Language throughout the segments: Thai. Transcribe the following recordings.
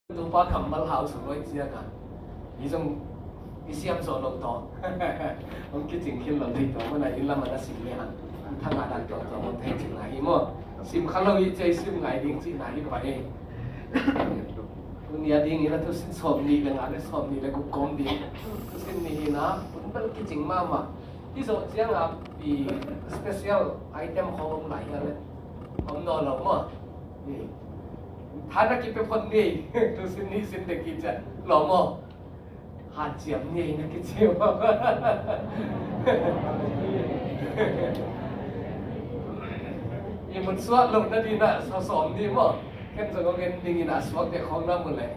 tu pa kamal house rồi chia cả ý trong cái xem số lồng to ông cái chuyện khiêm lồng thì to mà này là mà nó xịn này hả thằng nào đang to một thay chuyện này mà sim khăn lâu chơi sim ngày đi chuyện này vậyคุณยาดีงี้นะทุกสิ่งสมดีเลยนะสมดีเลยกูกลมดีทุกสิ่งนี้นะคุณเป็นกิจจริงมากมาที่สุดเสียงอ่ะปีสเปเชียลไอเทมของไหนกันเลยของนอนหรอมั้งนี่ท่านนักกิจเป็นคนดีทุกสิ่งนี้สิ่งเด็กกิจหรอมั้งหาเจียมนี่นักกิจเจียมยังมันสวดลงนั่นดีนะสมดีมั้งแค่จะงงเงินดิ่งนะสวกเด็กของน้ำมันเลย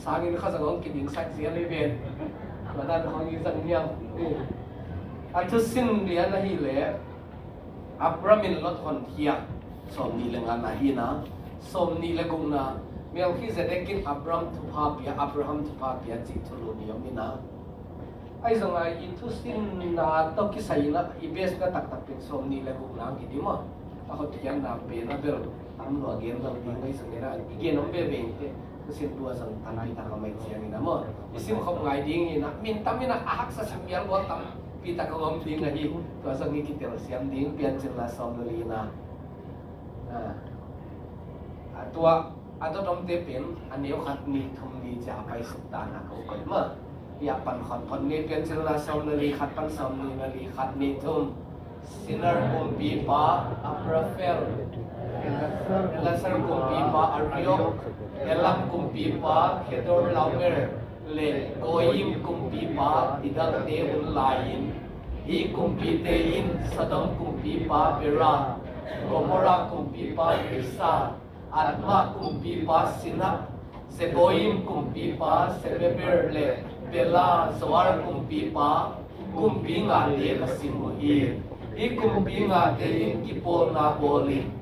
สางินเขาจะงงกินดิ่งสักเสียเลยเป็นมาด้านของยิ่งสังเงียบอันทุสินเรียนนะฮีเล่อับรามินลดคนเทียสมนีเลงานนะฮีนะสมนีเลกุงนะเมื่อที่จะได้กินอับรามทุพาเปียอับราฮัมทุพาเปียจิตทุลุนิยมินะไอ้สมัยอิทุสินนะต้องคิดใส่ละอีเบสก็ตักเป็นสมนีเลกุงนะกินดีมั้งเขาเทียนนะเป็นนะเบลam lo again lo di ngai sang era igen om be beng te kusin tua sang tanai ta ka mai chiang ina mo isim khop ngai ding ina min tamina ahak sa simyal bo tam pi ta ka om ding ngai tua sang ngi kitel siam ding pian chen la som lo lina tua ado dom te pen aneu khat ni thum ni ja pai suk ta na ko ko ma ya pan khon phon ni pian chen la som lo li khat pan som ni na li khat ni thum sinner kum pi pa aprafel Elasar kumpipa Aryok, Elam kumpipa Kedor Laumer, Le Goyim kumpipa Tidal Tehun Lain, Hi kumpitein Sadam kumpipa Bera, Gomora kumpipa Irsa, Atma kumpipa Sinak, Seboyim kumpipa Sebeber Le, Bela Zawar kumpipa, Kumpinga De Kasimuhi, Hi kumpinga De Kipol Na Boli,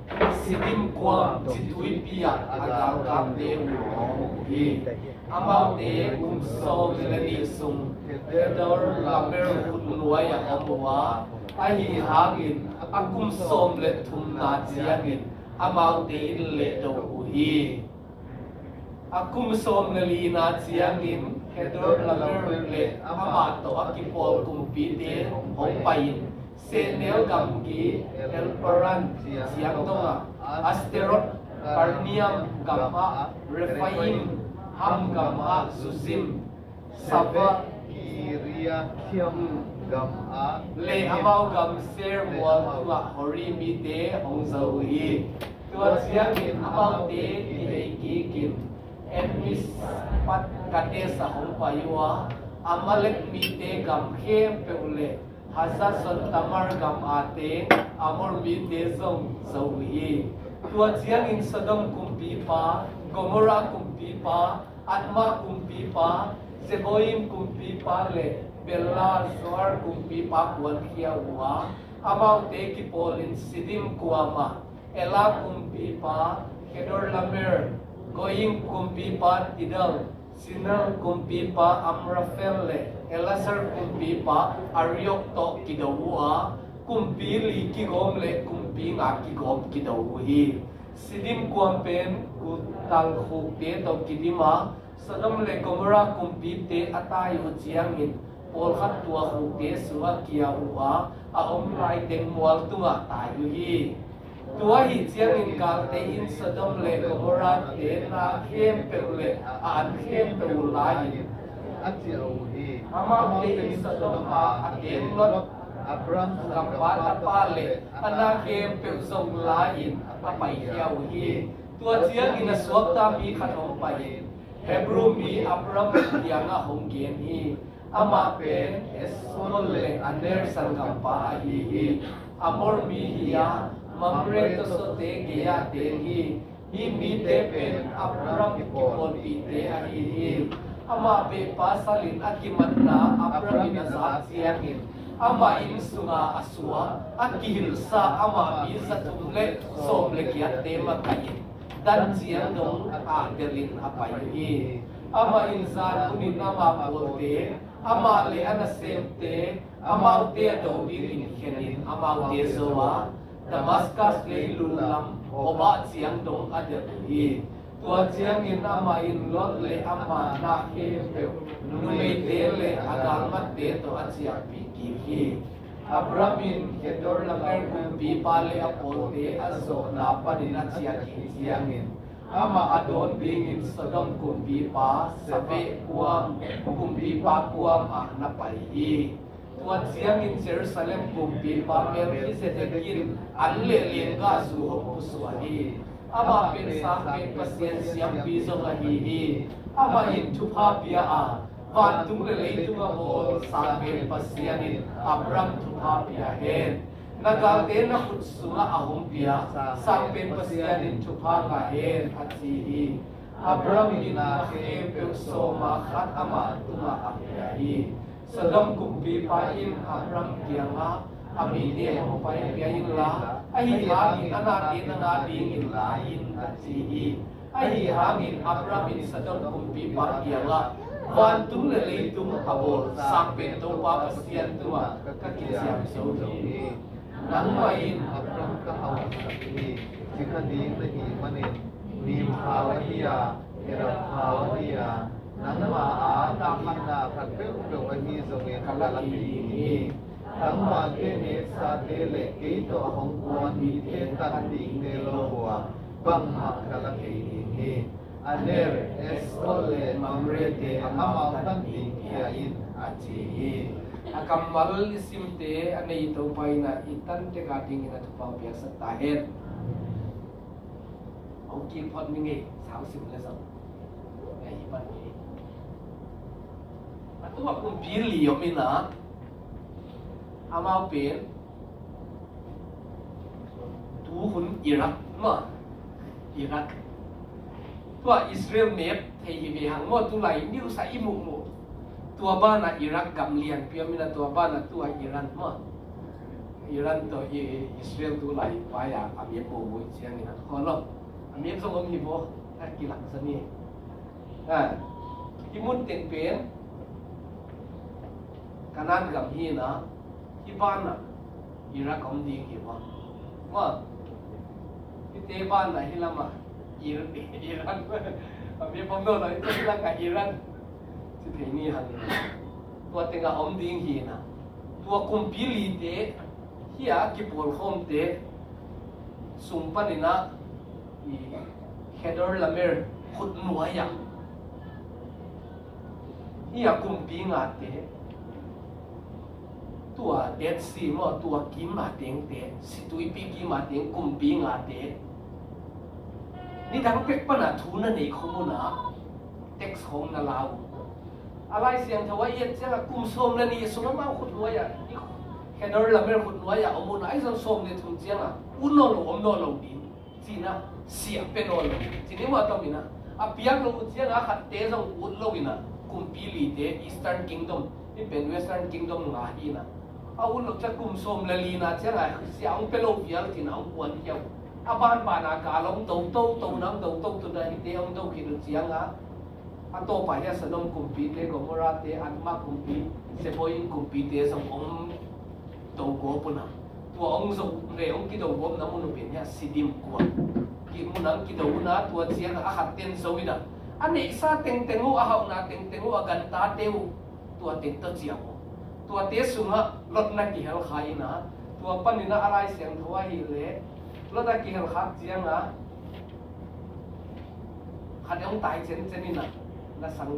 Sidim kuam situi pia agar kam de uhi amau de so melani sum edor lamer unwaya amwa ahi hagin akum som le thum na chiangin amau de le do uhi akum som nali na chiangin edor lamer le ama to akipol kumpi de hopain Senel gamki elperan siang tonga asterot karniam gamha refaim ham gamha susim saba Iria kiam gamha le amau gam ser mual tunga hori mi te hong zawi tua siang in amau te ki kim emis pat kate sa hong paywa amalek mi te gam khem peule Hazar son tamar gam ate amor mi te zong zawi tua chiang in Sodom kumpi pa Gomora kumpi pa Atma kumpi pa Zeboim kumpi pa le Bella Zoar kumpi pa kuan kia wa amau te ki polin sidim kuama Ela kumpi pa Kedor lamer Goyim kumpi pa Tidal Sinal kumpi pa Amrafel le Elasar kumpi pa Aryok to kidawa kumpi li kigom le kumpi nga kigom kidawi sidim kuampen kutal khukte to kidima Sodom le Gomora kumpi te atayo chiangin pol khat tua khukte suwa kia huwa a om lai teng mual tunga tayo hi tua hi chiangin kal te in Sodom le Gomora te na khem pe le an khem pe ulai Atiauhi Amau te Sodom a aten lot Abram gampat apale anakem pe zong lain apai hiau hi tua chiang in swak ta mi khanom pai Hebrew mi Abram yang a hong gen hi ama pen esol le aner sangam pa hi amor mi hiya mamre to sote geya te hi mi te pen Abram ki pon pi te hi ama be pasalin akimat na Abram ina sa siangin ama in sunga aswa akihil sa ama mi sa tumle somle kiat te makain dan chiang dong a delin apai ama in zan kunin ama polte ama le ana semte ama te do in khenin ama te zowa Damascus le lulam oba chiang dong adel hi tua chiang in ama in lot le ama na he pe numei te le agal mat te to achia pi ki hi Abramin kedor lamer kumpi pale apol te aso na padina chia ki chiangin ama adon bingin sodom kumpi pa sabe kuam kumpi pa kuam na pai hi tuan chiangin Jerusalem kumpi pa Melchizedek anle lenga su ho suahi ama pen sa pen pasien siam pi zo hi ama in thupa pia a van tung le lei tung a ho sa pen pasianin Abram thupa pia hen nagal te na khut sunga ahum pia sa pen pasianin thupa ka hen achi hi Abram in na he pe so ma khat ama tunga apia hi Sodom kumpi pa in Abram kianga ami ne ho pa pia in la ai ha in ana tin na ding in la in achi hi ai ha in Abram in Sodom kumpi pa kianga van tung le lei tung abol sang pen to pa pasian tua ka ki siam so hi nang mai in Abram ka hawa sakhi sikadi nahi mane nim hawaiya era hawaiya nangma a ta na ka pe pe wahi zonge kala hi nangma te ne sa te le ke to hong kuan hi te tan ding ne lo wa bang ma kala hi aner esole mamre te ama tan ding ya in achi hi akamal simte anei to paina itan te ka ding ina thupa pia sa ta het ông kim phật mình nghe sao sim là sao ngày ban ngày mà tôi bảo cũng biết liều mình à amau pen tu hun Iraq mà Iraq tua Israel map thầy về hàng ngõ tu lại new sai mù mù tua ba na Iraq gam liền pia mina tua ba na tua Iran mà Iran to Israel tu lại phải à amir mù mù chiang ni khó lắm amir song om hi bo ta kilak sa ni imun ten pen kanan gam hi na Iban na Iraq om ding hi ba ma ite ban na hilama Iran ami pom no lai te la ka Iran si the ni han tua tenga om ding hi na tua kumpili te hiya ki pol khom te sumpanina i header lamer khut nuaya hiya kumpi nga te tua Dead Sea mo tua kim ma teng te situi pi kim ma teng kumpi nga te ni dang pek pa na thu na nei khomu na text hom na law alai siang thawa yet cha kum som na ni so ma khut nuaya ni header lamer khut nuaya omuna ai zon som ne thum chianga unno lo om no lo din china sia pe no lo chini ma to mina a piang lo chianga khat te zong ut lo ina kumpi li te Eastern Kingdom ni pen Western Kingdom nga hi na awun lo cha kum som la li na chianga sia ong pe lo vial tin ong kwan hiao aban ba na ka long to nang to tu da hi te ong to ki lu chianga a to pa ya sanom kumpi te Gomora te Adma kumpi Seboyin kumpi te song ong to go puna tua ong zo re ong ki do gom na mun pen ya sidim kwa ki munang ki do na tua chiang a khat ten so ina ane sa teng tengu a hau na teng tengu a gan ta teu tua teng to chiang tua te sunga lot na ki hel khai na tua panina alai siang thwa hi le lot na ki hel khat chiang a khat ong tai chen chen ina na sang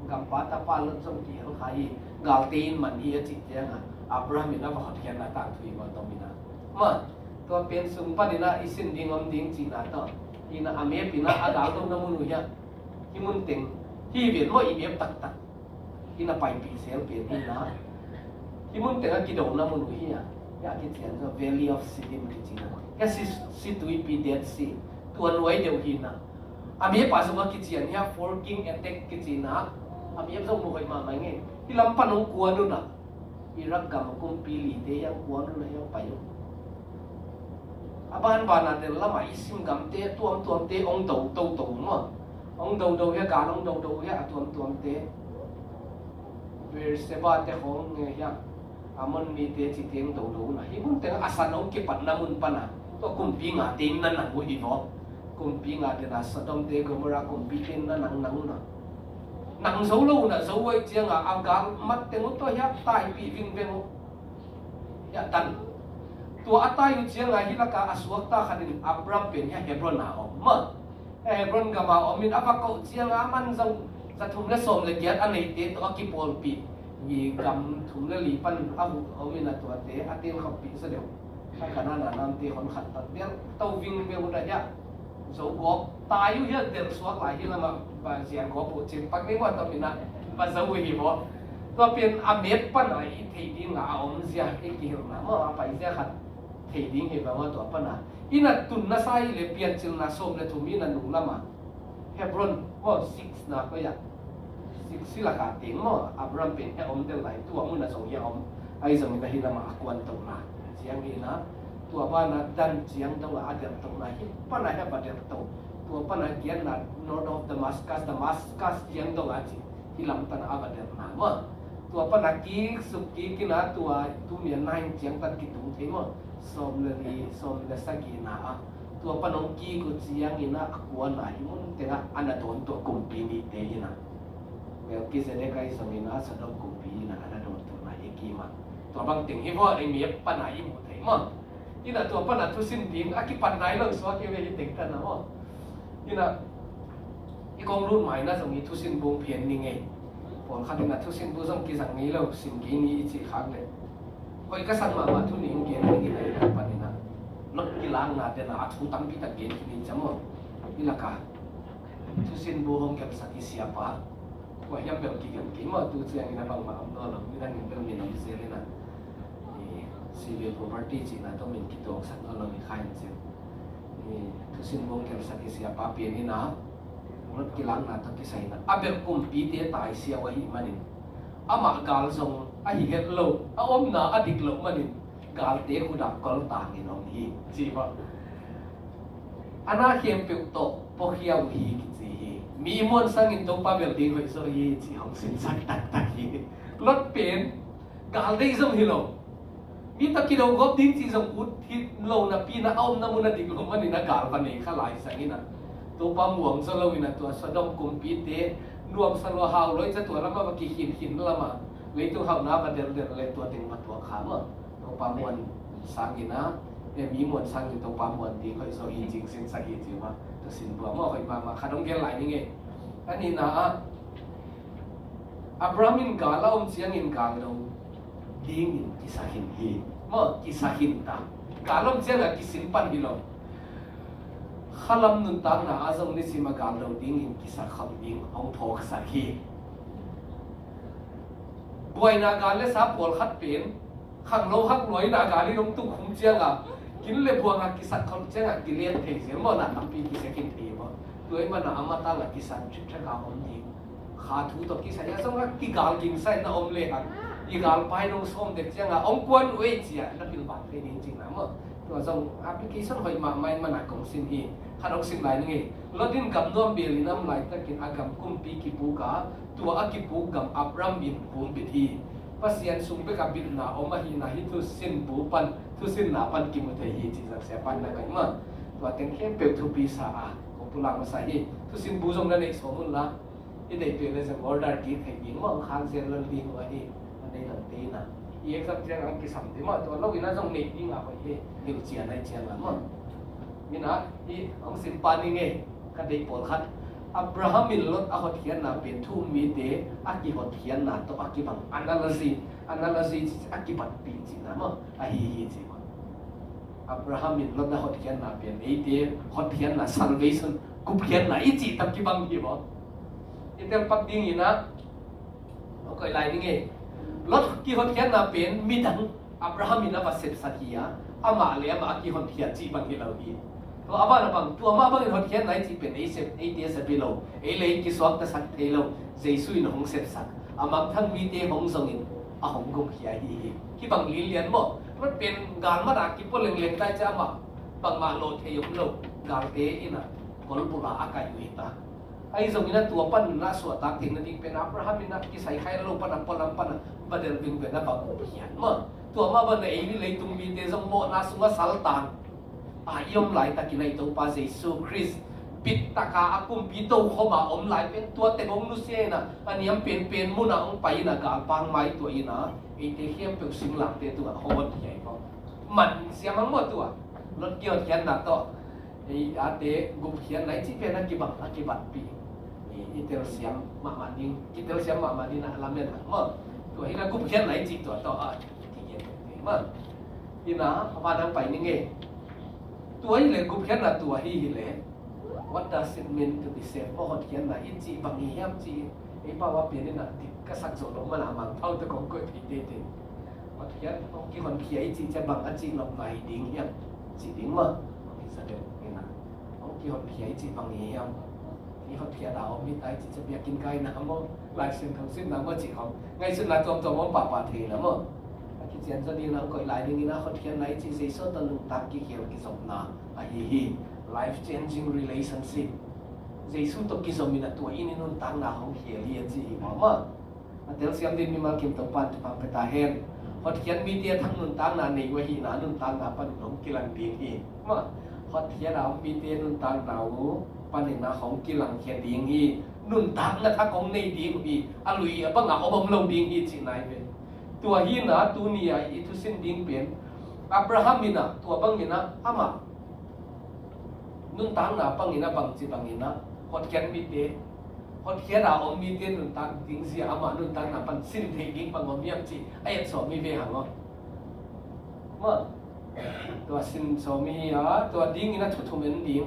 gam pa ta pa lot song ki hel khai gal tin man hi a chi chiang a Abraham ina va hot hian na ta thui ma to mina ma to pen sung pa dina isin ding om ding chi na to ina ame pina aga to na mun ya himun teng hi ven mo i tak tak ina pai pi sel pen ina himun teng ki do na mun hi ya ki chen so valley of Siddim ki chi na ya si tui pi Dead Sea tu anwai deu hi na ame pa so ki chian ya forking attack ki chi na ame so mo hoi ma mai nge hilam pa no ku anu na Iraq gam kumpi li te yang kuan na yang payo aban bana te lama isim gam te tuam te ong do mo ong do ya ga ong do ya tuam te ver se ba te hong nge ya amon mi te chi teng do na hi mun te asan ong ki pat na mun pana to kumpi nga te nan na mu hi no กุมปีงาเดนะสะดมเตกมรากุมปีเตนนะนังนะนังโซโลนะโซไว้เจียงอากาลมัดเตงุตัวยับตายปีวิ่งเวงยะตันตัวอัตาอยู่เจียงฮิลากาอสวกตาขัดินอับรัมเป็นเฮบรอนนาอมมาเฮบรอนกามาอมินอัปะกเจียงมันจงจะทุ่มและสมเลยเกียรติอันนี้เตตัวกิปอลปียีกำทุ่มและลีปันอาบุอมินตัวเตอเตนขับปีเสด็จถ้าขนาดนั้นเตคนขัดตัดเดียวเต้าวิ่งเวงอุดยะโซกบตายอยู่เยอะเดือดสวกหลายที่ละมาบางเสียงกบปุจิปักนี่ว่าตัวมินะภาษาวิหิบตัวเป็นอเมริปันไอที่ดิ้งอาอมเสียเอกที่เราเมื่อไปเสียขัดที่ดิ้งเห็นว่าตัวปันนะอินัดตุนน่าใส่เลยเปลี่ยนจิลน่าสมเลยทุ่มนันนุ่งละมาเฮบรอนว่า6นะก็อยาก6สิละกาเต็งมั่วอับรัมเป็นแค่อมเดินไหลตัวมุนน่ะส่งยาอมไอ้สมัยนั้นฮิลามาควนตรงนั้นเสียงนี้นะตัวบ้านนั้นดันเสียงตรงนั้นอาจจะตรงนั้นฮิปันไหนให้ประเดี๋ยวตรงตัวปันไหนเกียนนั้น North of Damascus เสียงตรงนั้นจีฮิลามตันอาบัดเดินมามั่วตัวปันไหนกีสุกีกินะตัวทุ่มยันนายเสียงตันกิตุงเทมั่วสมเลยสมเลยสักกีนะตัวปนงกีกุเจียงอินะกวนไหนมุนเตนะอันนั้นโดนตัวกุมปีนี้เตยนะเมื่อกี้เสด็จไกสมินะสะดมกุมปีนะอันนั้นโดนตัวไหนกีมาตัวบางติ่งที่ว่าไอ้เมียปัญหาหมดเลยมั้งนี่นะตัวปัญหาทุสินดิงอากิปัญหาเรื่องสวัสดิ์เวทีติ่งกันนะมั้งนี่นะอีกองรุ่นใหม่นะสมัยทุสินบุงเพียนนี่ไงพอขัดนะทุสินบุงสมัยกี่สังนี้แล้วสิ่งกี้นี้จีขังเลยพออีกสังมาทุนิงเกียนนี่ไงปัญหานักกีฬาหน้าเดน่าทุตังพิตาเกณฑ์ที่นี่จำมั้งนี่ละกันทุสินบุหงเก็บสักที่เสียปะว่ายังเป็นกี่กันกี่มั้งตัวเสียงนี่นะบางมาอันนั้นนี่นั่นเป็นมีน้ำเสียเลยนะนี่ civil property จีน่ะต้องมีกี่ตัวสักนั้นเรามีใครเสียนี่ทุสินบุหงเก็บสักที่เสียปะเปลี่ยนนี่นะนักกีฬาหน้าต้องกี่ใส่นะอาเบลกุมปีเตตายเสียว่าหิมันนี่อามาการส่งอาหิเฮตโลอาอมนาอดิกโลมันนี่กาลเตะขุดักกอลต่างน้องฮีจีบะอันนั้นเขียนเปิวโตพวกเขียวฮีกิจีฮีมีมวลสังอินโตปาเบลดิ้งไว้โซฮีจีของสินสักตักฮีรถเป็นกาลเตะส่งฮีโลมีตะกี้เราก็ดิ้งจีส่งอุดที่โลนะปีน่ะเอาน้ำมันดิกลงมันนี่นะกาลปันนี่ข้าหลายสังอินะตัวปามหวงโซโลวินะตัวสะดมกุมปีเตรวมสโลฮาวเลยจะตัวละมาเมื่อกี้หินละมาเลยตัวเขาหน้าประเดี๋ยวเลยตัวติงมาตัวขามาตัวปามวนสังกินะเนี่ยมีมวนสังกิตัวปามวนดีค่อยโซฮีจริงสินสักฮีจริงว่าตัวสินบัวมั่วค่อยมาขนมเกลไหลนี่ไงอันนี้นะอับรามินกาลาอมเชียงอินกาเราดิ้งอินกิสาหินฮีมั่วกิสาหินตากาลอมเชียงกิสินปันฮิโลขลัมนุนตางนะอาจงนิสิมากาเราดิ้งอินกิสาขับดิ้งองทอกสักฮีบวยนากาเลสาบวลขัดเป็นขังโลหักหน่วยนากาลีลงตุ้งคุ้มเจียงกินเลยบัวงากิสัตเขาเจียงกิเลสเทเสียมันตั้งปีกิเสกินเทวะตัวมันอามาตาละกิสัตชุดชะกาอมดีขาทูตกิสัตยาสงฆ์กิกาลกินไซน่ะอมเละกิกาลไปลงส้มเด็กเจียงอมกวนเวจีอ่ะนับเป็นบาทเป็นจริงๆนะมั้งตัวส่งแอปพลิเคชันหอยมาไม่มันหนักของสิ่งที่ขัดองสิ่งไหนนี่รถดินกับน้อมเบลิน้ำไหลตะกินอากำกุมปีกิปูกาตัวอากิปูกับอับรัมบินภูมิบิธีpasien sumbe kabit na omahi na hitu sin bupan tu sin na pan kimutai hi chi sak sepan na kai ma to ten khem pe thu pi sa a ko pulang ma sa hi tu sin bu jong na nei somun la i dei pe le sa order ki thai bi ma khan sen lal di wa hi anei lang te na i ek sab jang ang ki sam de ma to lo ina jong nei ding a ko hi liu chia nai chia la ma mina i ang sin pa ni nge ka dei pol khatอับราฮัมมินลดอาหดเทียนนาเป็นทุ่มมีเดอากิหดเทียนนาตัวอากิบังอันนั้นละสิอากิบังปีจินะมั้งอาฮีฮีจิมั้งอับราฮัมมินลดอาหดเทียนนาเป็นไอเดหดเทียนนา salvation กุบเทียนนาอีจิตับกิบังกี่บ่อีเตลปักดิ้งอีนะโอเคไล่นี่ไงลดกี่หดเทียนนาเป็นมีดังอับราฮัมมินละว่าเสร็จสักทีอ่ะอามาเลยอามากี่หดเทียนจีบังกี่เราดีตัวอาบ้านบังตัวมาบังอินหดเขียนไหนที่เป็นไอเดียสเปโลไอเลยกิสวกตะสักเทโลเจสุยนหงเสพสักอามังทั้งมีเตหงสงินอาหงกุมเขียฮีที่บังลีเลียนบ่มันเป็นการมาดากิปเล็งๆได้จ้ามาบังมาโลเทยมโลกาเตอินะกอลปุระอากายุหิตาไอสงินตัวปั้นน่าสวดตาถึงนั่นเองเป็นอับราฮัมมินะกิใส่ไข่โลปั้นบัดเดลบิงเป็นนับบังกุมเขียนมาตัวมาบังไอวิเลยตุงมีเตสมโมนาสุงสัลตาน ยมไหลตะกินในตัวปาเยซูคริสต์ปิดตะกาอากุมปิโตเข้ามาไหลเป็นตัวเต็มองนุเซียนะอันนี้เป็นมุนาองไปนะกาปังไม้ตัวอีนะไอเทียมเป็นสิ่งหลักตัวโหดใหญ่ก็มันเสียมันหมดตัวรถเกี่ยวเขียนหนักต่อไออาเตกุเขียนไหนที่เป็นนักกิบัตปีอิตาลีเสียมมาดิงอิตาลีเสียมมาดินะลำเลียนเมื่อตัวที่นักกุเขียนไหนจีตัวต่อที่เย็นเมื่ออีนะพาดังไปนี่ไงตัวที่เลยกุเขียนละตัวที่เลย What does it mean to be saved เพราะเขาเขียนนะอิจีบางเฮียมจีไอ้ป่าวว่าเปลี่ยนนี่นะติดกษัตริย์โสดมาหนามังเท่าตะกงก็ผิดเด็ดเขาเขียนเขากี่คนเขียนอิจีจะบางอจีหลบไหนดิ้งเฮียมจีดิ้งมั้งนี่แสดงนี่นะเขากี่คนเขียนอิจีบางเฮียมนี่เขาเขียนดาวมิตรไอจีจะเบียกินไก่น้ำมั้งลายเส้นทั้งสิ้นน้ำมั้งจีเขาไงซึ่งลายตัวมันป่าป่าเทแล้วมั้งที่เขียนจะดีนะก็ลายนึงนะเขาเขียนไหนจีเสียสดตั้งตักกี่เขียนกี่สมนาไอ้ฮีlife changing relationship เยซูตัวกิจมีนะตัวอินินุนตั้งนาของเขียนเรียนจีมาเมื่อเดี๋ยวเสียงดินมีมาเก็บตัวปันจะฟังไปตาเห็นพอเขียนมีเดียทั้งนุนตั้งนาในวะฮีนานุนตั้งนาปันหลงกิลังดีฮีเมื่อพอเขียนเรามีเดียนุนตั้งนาปันหนึ่งนาของกิลังเขียนดีฮีนุนตั้งนะถ้าของในดีฮีอลุยบังอาอบมลงดีฮีจีนายเป็นตัวฮีนะตัวนี้อิทุสินดิ้งเป็นอับราฮัมมีนะตัวบังมีนะอามานุ่นตังนะปังอินะปังจีปังอินะฮอดเขียนมีเดฮอดเขียนเราอมีเดนุ่นตังดิ้งเสียอามานุ่นตังนะปันสิ้นเทดิ้งปังอมียมจีไอ้ยันสอมีเวหังอ๋อเมื่อตัวสิ้นสอมีตัวดิ้งอินะทุกๆมันดิ้ง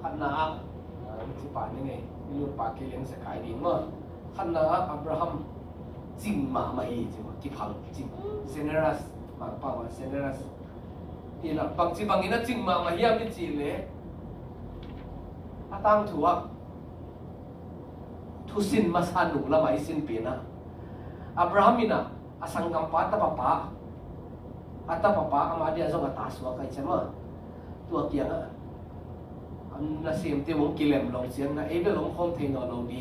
ขันนาจีป่านยังไงมีลูกปากเกลียงสกายดิ้งเมื่อขันนาอับราฮัมจริงมาไม่จริงกี่พังจริงเซเนรัสมาป่าวเซเนรัสนี่นะบางทีบางทีนะจริงมาเฮียไม่จีเลยอาตั้งถัวทุสินมาสานุละไม่สินเปียนะอับราฮัมนะอาสังกัมปะตาปะปะอาตาปะปะอามาdia zong atas wa kai chama tua kia na an na sim te wong kilem long siang na ebe long khom the no lo ni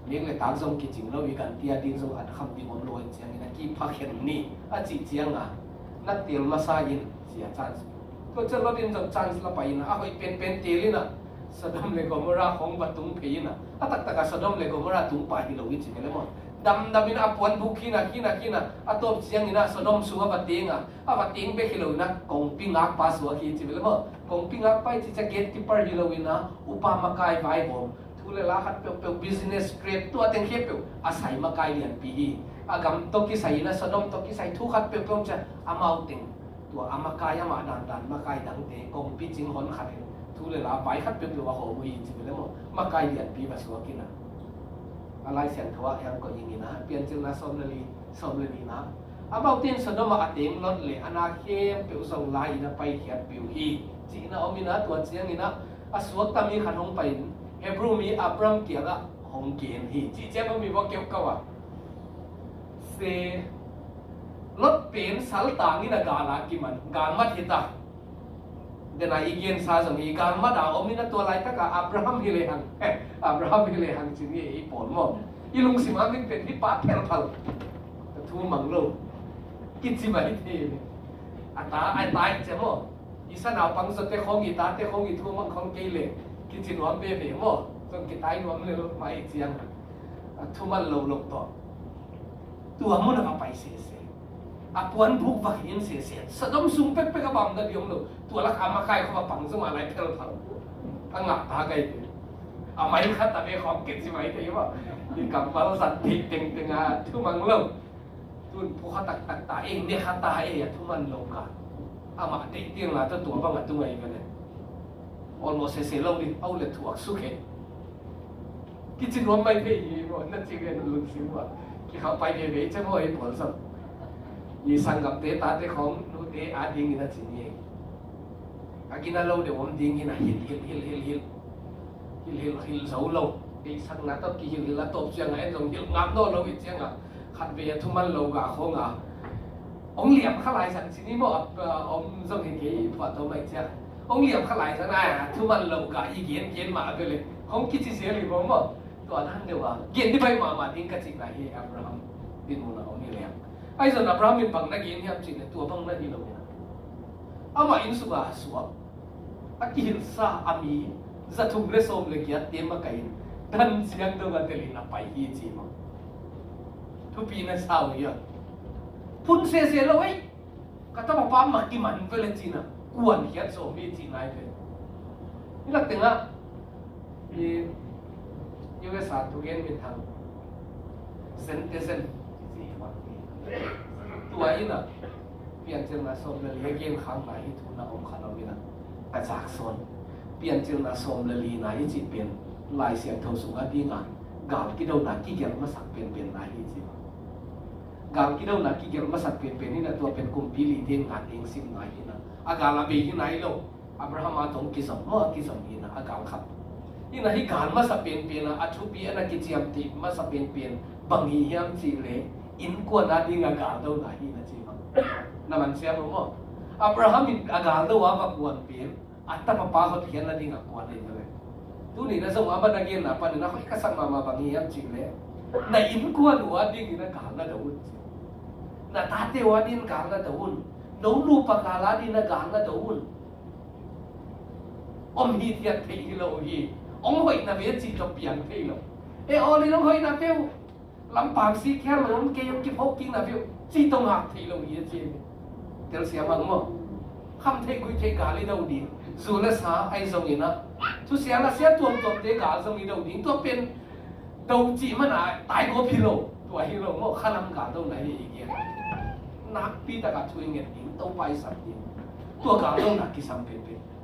ning le tang zong ki jing lo wi kan tia din zong at kham di om lo chiang na ki pha khen ni a chi chiang a na til ma sa yin sia chance ก็จะลดอินจากจันทร์ละไปนะอ่ะไอเป็นเตลินะสะดมเลโกมราของบัตุงพีนะอ่ะตักสะดมเลโกมราตุงปาฮิโลวิจิกันเลยมั้งดำอินอปวนบุกีนะอ่ะตัวเสียงนี่นะสะดมสัวบัดเองอ่ะบัดเองเบฮิโลนะกงปิงักปาสัวฮิจิกันเลยมั้งกงปิงักไปที่จะเก็ตที่ปาฮิโลวินะอุปามากายไว้ผมทุเลละหัดเปียวบิสเนสเกรดตัวเต็งเขียเปียวอาศัยมากายเรียนปีอากำตกิใส่นะสะดมตกิใส่ทุกขัดเปียวจะอามาอุติงตัวอามากายมาดันมากายดังเตะกงปีจิงหอนขัดทุเลลาไปขัดเป็นตัวหัวมือจิบเลยมั้งมากายเรียนปีมาสัวกินนะอะไรเสียงทว่ายังก็อย่างนี้นะเปลี่ยนจึงนะสมเลยนะอาเบาตีนสะดมมาอัดเองลดเลยอนาเข้มเปียวส่งลายนะไปเขียนเปียวฮีจีนะเอามีนะตัวเสียงนี่นะอาสวกตามีขันหงไปเฮบรูมีอับรามเกียร์หงเกียนฮีจีเจ้ามีว่าเกี่ยวกับว่าเซรถเป็นสัลตานี่นะกาลากิมันกามัดหิตาเดนายเกียนซาสมีกามัดเอาอมีนะตัวไรตะกาอับราฮัมฮิเลหังอับราฮัมฮิเลหังจีนี่ไอ้ปอนมั้งอีลุงสิมาเป็นเป็นที่ปาเทลพัลทูมังโลกินสิมาที่อัตตาไอ้ตายเจ้ามั้งอีสนาวปังสเตของอีตาเตของอีทูมังของเกลี่ยกินสินวมเบเบมั้งจนกิตายนวมเลยมาอีเจียงทูมันโลต่อตัวมันเอาไปเสียอาปวนบุกวักอินเสียสะดมซุ่มเป๊ะกับบังดัดยงเลยตัวละคำมาใครเขามาปังสมาอะไรเพลพังตั้งหลักตาไกลเอาไม้ขัดตาเบของเก็บสิไหมแต่ยังว่าดีกับปลาสัตว์ที่เต็งทุมังเล่าตุนพวกเขาตักตาเองเนี่ยขัดตาเองทุมันลงกันเอามาเตียงละตัวบ้างตัวไงกันเนี่ยออลโมเสียเราดิเอาเลยถั่วสุกเองกิจรวมไม่ได้ยี่ว่านั่นจริงเลยลุงสิว่าที่เขาไปเบจะไม่ให้ผลสักยีสังกับเตตาเตของนูเตอาดิ้งอินะจีนี่อากินาเราเดี๋ยวผมดิ้งอินะฮิลเสาเราไอ้สังนัดต้องกี่ฮิลละตบเสียงไอ้ตรงฮิลงับโน่เราอีกเสียงขัดเบียทุมันเรากะขององเหลี่ยมข้าหลายสังจีนี่บอกองส่งเห็นกี่พอตัวไม่เสียองเหลี่ยมข้าหลายสังได้ทุมันเรากะอีเกียนมาไปเลยของกิจเสียหรือผมบอกตัวนั้นเดียวว่าเกียนที่ไปมาดิ้งกระจิกไหนให้อับราฮัมดินมุนาองนี่เลยไอ้ส่วนอับราฮัมเป็นบังนักยินที่ทำจริงเนี่ยตัวบังนักยินเราเนี่ย ama in suba suwa akil sa ami za thum le som le kya tema kai dan siang do ga teli na pai hi chi ma thu pi na sao ya phun se lo ai ka ta pa ma ki man ve le chi na kuan hian so mi chi nai ve ni la tenga ni yo sa tu gen min thang sen te sen gì mà tuổi là biến trường là sôm là lý game kháng lại thu na ông khăn ông biết là giặc son biến trường là sôm là lý này chỉ biến lại xiang thâu xuống ở đi ngang gạo cái đâu là cái kiểu mà sắc biến lại gì gạo cái đâu là cái kiểu mà sắc biếnนี่นะตัวเป็นกลุ่มปีลีเทียงงานเองสิ่งไหนนี่นะอากาศละบีที่ไหนโลอับราฮัมมาตรงกิสมเมื่อกิสมนี่นะอากาศขับนี่นะที่การมาสับเปลี่ยนนะอัจฉริยะนะกิจยามติมาสับเปลี่ยนบางทียังจีเลอินกวนนั่นนี่งากาศเราไหนนะจีมั้งนั่นมันเสียมั้งมั้งอับราฮัมอากาศเราว่ากับกวนเปลี่ยนอัตตามาป้าเขาเขียนนั่นนี่งากวนเลยเลยทุนี่นะสมมติว่านักเรียนนะปันนะเขาก็สั่งมาบางทียังจีเลในอินกวนว่าดิ้งนี่นะกาศน่าจะวุ่นน่ะตาเตว่าดิ้งกาศน่าจะวุ่นน้องลูกปากกาลาดิ้งนะกาศน่าจะวุ่นอมฮีเทียนเทยเราฮีองหอยนะเวจีจะเปลี่ยนเทยเราเออเลยน้องหอยนะเปียวลำปางซีแค่หลงเกยกิพกกินนะเปียวจีต้องหักเทยเราฮีจีเดี๋ยวเสียมั่งมั้งคำเทยกุยเทยกาเลยเราดีสุเลสาไอ้ทรงนี้นะทุเสียละเสียตัวเทยกาทรงนี้เราดีตัวเป็นดาวจีมันอ่ะตายก็พิโลตัวฮิโลมั้งข้าน้ำกาตัวไหนอีกอย่างนักปีตะกัดช่วยเงี้ยดิ้งต้องไปสักทีตัวกาต้องนักกิสัมเป็น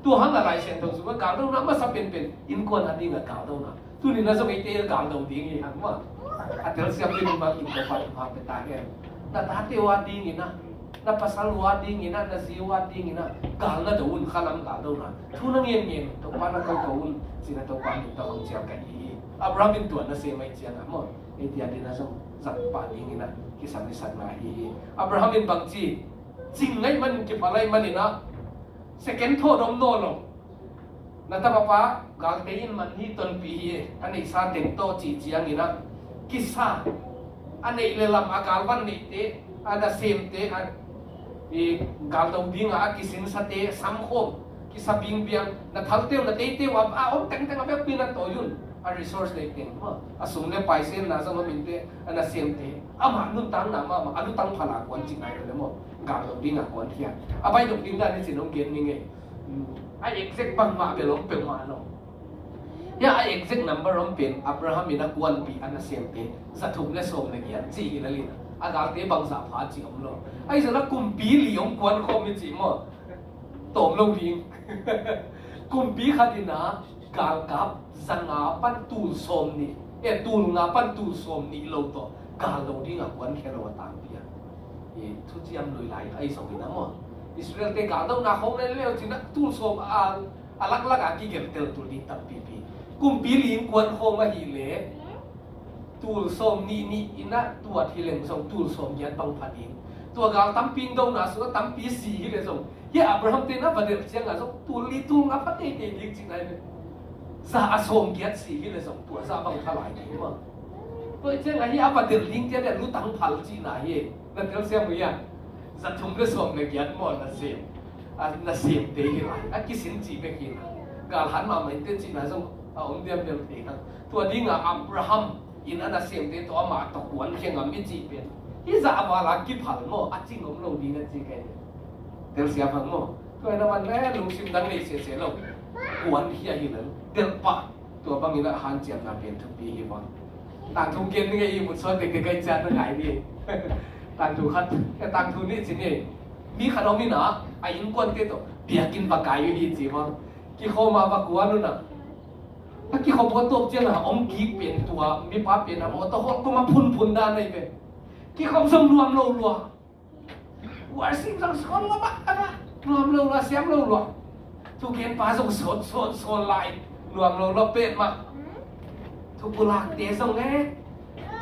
ตัวหันอะไรเสียงตรงสุดว่ากาต้องนักมาสับเป็นอินกวนอันนี้กับกาต้องนักตัวนี้น่าจะไม่เตะกาต้องดิ้งอีกหันว่าอาจจะเสียเป็นบางอินกับฟันพาไปตายแก่แต่ถ้าเทวดิ้งอีนะน่าภาษาลวดดิ้งอีนะน่าซีวดดิ้งอีนะกาน่าจะอุ่นข้าน้ำกาต้องนักทุนเงี้ยเงี้ยตัวป้าน่าจะอุ่นสิ่งนั้นตัวป้าเป็นตัวของเจ้ากันอีอับราฮัมเป็นตัวน่าเสียไม่เจ้านะมั้งไอ้ที่อันนี้น่าจะจับป้าดิ้งอีนะที่สันนิษฐานมาอีอับราฮัมเป็นบางจีจริงไงมันเก็บอะไรมันนี่นะ second thought om no lo nata papa gal tein man hi ton pi hi ani sa ten to chi chiang ina kisa ani le lam agal ban ni te ada sem te an i gal dong ding a kisin sa te sam khom kisa bing biang na thal te na te te wa a om teng teng a pin na to yun a resource le ten ma asum le pai sen na sang min te ana sem te ama nun tang na ma alu tang phala kwan chi nai le mo gal dong ding a kwan thia a bai dong ding da ni sin ong gen ni nge ai exact bang ma be long pe ma no ya ai exact number om pen abraham ina kwan pi ana sem te sa thum le som le ya chi la li a gal te bang sa pha chi om lo ai sa la kum pi li ong kwan khom mi chi mo tom lo ding kum pi khatina gal kap zanga pan tu som ni e tu nga pan tu som ni lo to gal lo ding a kwan khelo tang pia e thu chiam loi lai ai so ni na mo Israel te ka daw na khong le leo chin tu som a alak lak a ki gel tel tu li tap pi pi kum pi lin kwan khong a hi le tu som ni ina tua thi leng song tu som yan tong phat in tua gal tam pin dong na su tam pi si hi le song ye abraham te na badel chiang a so tu li tu nga phat te te dik chin ai le sa a som giat si hi le song tua sa bang thalai ni ma tôi chiang a hi a badel ling te le lu tang phal chi na hi na tel siam mu ya sa thum le som le giat mo na sem te hi lai a kisin chi be ki gal han ma mai te chi na song a om diam diam te na tua ding a abraham in ana sem te to ama to kwan kheng am mi chi pe hi za awala ki phal mo a ching om lo di na chi ke tel sia phang mo to na man le lu sim dang le se lo kwan hi a hi le del pa to bang ina han chiam na pen thu pi hi ba tang thu gen ni ge mu so de ke kai cha na ngai ni tang thu khat ke tang thu ni chi ni mi kha no mi na a in kwan te to bia kin ba kai hi chi ma ki kho ma ba kwan nu naถ้ากี่เขาบอกตัวเจ้าหน้าองค์กีเปลี่ยนตัวมีป้าเปลี่ยนนะมันต้องก็มาพุนได้เลยไปกี่เขาส่งรวมโลลัวว่าสิ่งสังสารละบ้านะรวมโลลัวเสียมโลลัวทุกเห็นป้าส่งโซนไลน์รวมโลลัวเป็ดมาทุกปุระเดส่งเงี้ย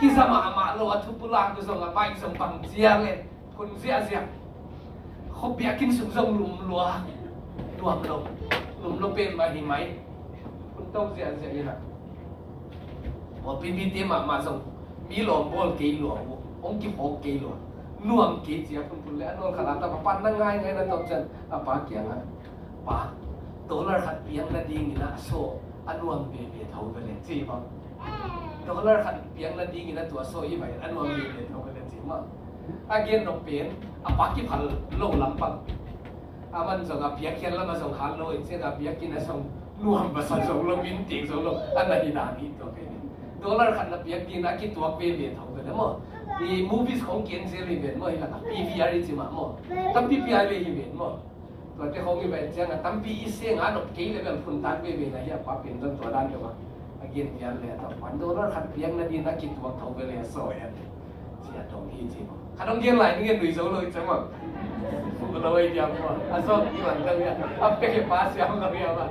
กี่สมาโลทุกปุระก็ส่งอะไรส่งปังเจียเลยคนเสียเขาเบียกินส่งรวมโลเป็ดมาเห็นไหมต้องเสียอีนะว่าปีนี้เตะมาส่งมีหลวงบอลเกยหลวงองค์กี่หกเกยหลวง น่วมกีเจียพุ่นเลยอันนู้นขนาดตะปันนั่งง่ายไงนั่นต้องเจนป้าเกี่ยงอ่ะป้าตัวเราขัดเพียงนาดีกินะโซอันน่วมเบียเท่าไปเลยจีบตัวเราขัดเพียงนาดีกินะตัวโซอีไปอันน่วมเบียเท่าไปเลยจีบอาเกียนนกเปลี่ยนป้ากี่พันโลลำปังมันส่งเบียเขียนแล้วมาส่งฮัลโหลเช่นเบียกินส่งน่วมมาส่งลงมินติส่งลงอันนั้นด่านี่ตัวเป็นตัวเราขัดเบียกินนะกี่ตัวเบียเท่าไปเลยมั้งดีมูฟี่ของเกนเซลีเวนมั้งอีหล่ะ PVR จีมามั้งตั้ง PVR เลยอีเวนมั้งตัวที่เขามีแบบเจ้าน่ะตั้ง PE เสียงอ่ะนกเกย์เลยแบบพุ่นตานเบียนะเฮียป้าเป็นตัวด้านเดียวกันอาเกียนเบียเลยแต่วันตัวเราขัดเบียงนาดีนะกี่ตัวเท่าไปเลยสวยอ่ะเสียตรงที่จีมั้งขนมเย็นไหลนี่เงินดุยโซ่เลยจังมั้งเราไอ้เดียวมั้งอ่ะโซ่ที่มันตั้งเนี่ยอ่ะเป๊ะป้าเสียงเราเนี่ยมั้ง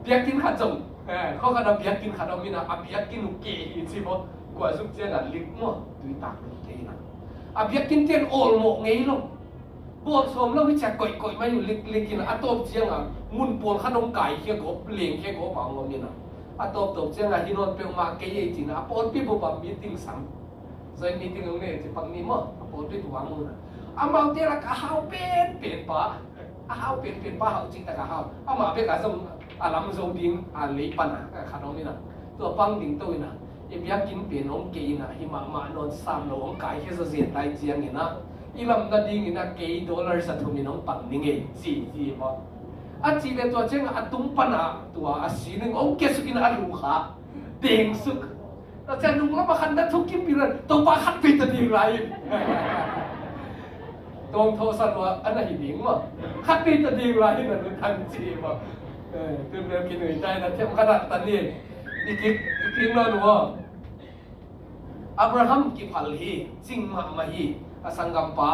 เบียกินขนมเขาขนมเบียกินขนมนี่นะอ่ะเบียกินลูกเกย์จีมั้งกว่าสุดเจ้าน่ะลิกมั้งดุยตากลูกเกย์นะอ่ะเบียกินเทียนโอลหมกไงลูกบวกสมแล้ววิจัยก่อยๆมาอยู่ลิกกินอ่ะตัวเจียงอ่ะมุนปวนขนมไก่เขี้ยวกบเลี้ยงเขี้ยวกบเอาเงินนี่นะอ่ะตัวเจียงอ่ะที่นอนเปรี้ยวมาเกย์จริงนะปนพี่บุบมีติ้งสัง所以你听懂没？就帮你么，我对不完了。阿毛爹啦，个好变吧，阿好变吧，好值得个好。阿毛别个种阿林种丁阿李笨啊，看到没啦？ตัวปังดิ่งตัวน่ะอีเบียกินเปลี่ยนองกีน่ะหิมะมานอนสามโลองกายแค่เสียนไตเจียงนี่นะอีลำนาดิ่งนี่นะ$สัตว์มีน้องปังนี่ไงจีบ่อาจีเลยตัวเจ้าอาตุ้มปันอ่ะตัวอาศีนึงองเกสุกินอาลูขาเด้งสุกเราจะนุ่งแล้วมาขันนัดทุกกินปีละตัวปลาขัดปีตันดีไรตรงโทสันว่าอันนั้นหิบิงมั้งขัดปีตันดีไรนั่นเป็นทันจีบ่ตื่นเร็วกินหน่อยใจนะเทียมขนาดตันนี่อีกนั่นว่าอับราฮัมกิพัลฮีจิงมาฮีอสังกัมปะ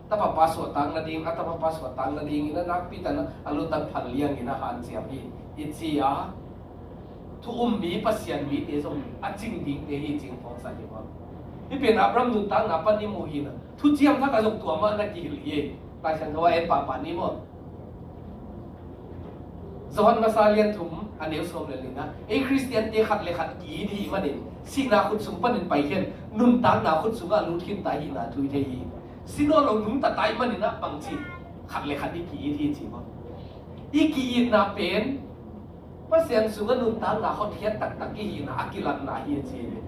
tapi paswa tang na ding atau paswa tang na ding ina nak pitan alutan phaliang ina han siam hi ichia thu mi pasian mi te som aching ding te hi ching phong sa hi ba hi pen abram nu tang na pan ni mo hi na thu chiam tha ka jong tua ma na ki hi ye ta chan thwa en pa ni mo zohan masalian thum aneu som le na e christian te khat le khat ki di ma din sing na khut sung pan pai hen nun tang na khut sunga lu thin ta hi na thui the hi sino lo nung ta tai man na pang chi khat le khat ki thi chi ba i ki na pen pa sian su ga nun ta na khot hiat tak ki hi na akilan na hi chi le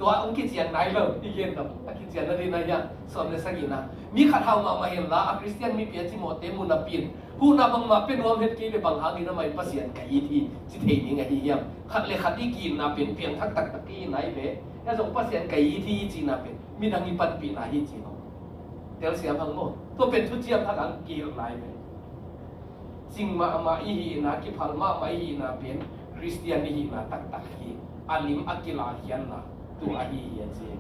ตัวองค์กิจยังไงเลยที่เย็นกับกิจยังนั่นนี่นะยังสอนในสักกี่นะมีขัดเท้ามาเห็นละคริสเตียนมีเปียจิโมเตมุนาปินผู้นับบังมาเป็นวอมเฮดกีเลยบางหางนี่นะไม่ประเสียนกับอีทีจิเทนี่ไงที่ยังขัดเลยขัดที่กินนะเป็นเพียงทักตักกี้ไหนเบ้ถ้าส่งประเสียนกับอีทีจีนะเป็นมีทางมีปันปีไหนอีจีเนาะเดี๋ยวเสียพังโมตัวเป็นทุเจียมทักอังกีไหนเบ้จริงมาอีฮีนะกิพัลมาอีฮีนะเป็นคริสเตียนอีฮีนะตักฮีอาลิมอักิลาเฮียนนะตัวอาฮีเยเจม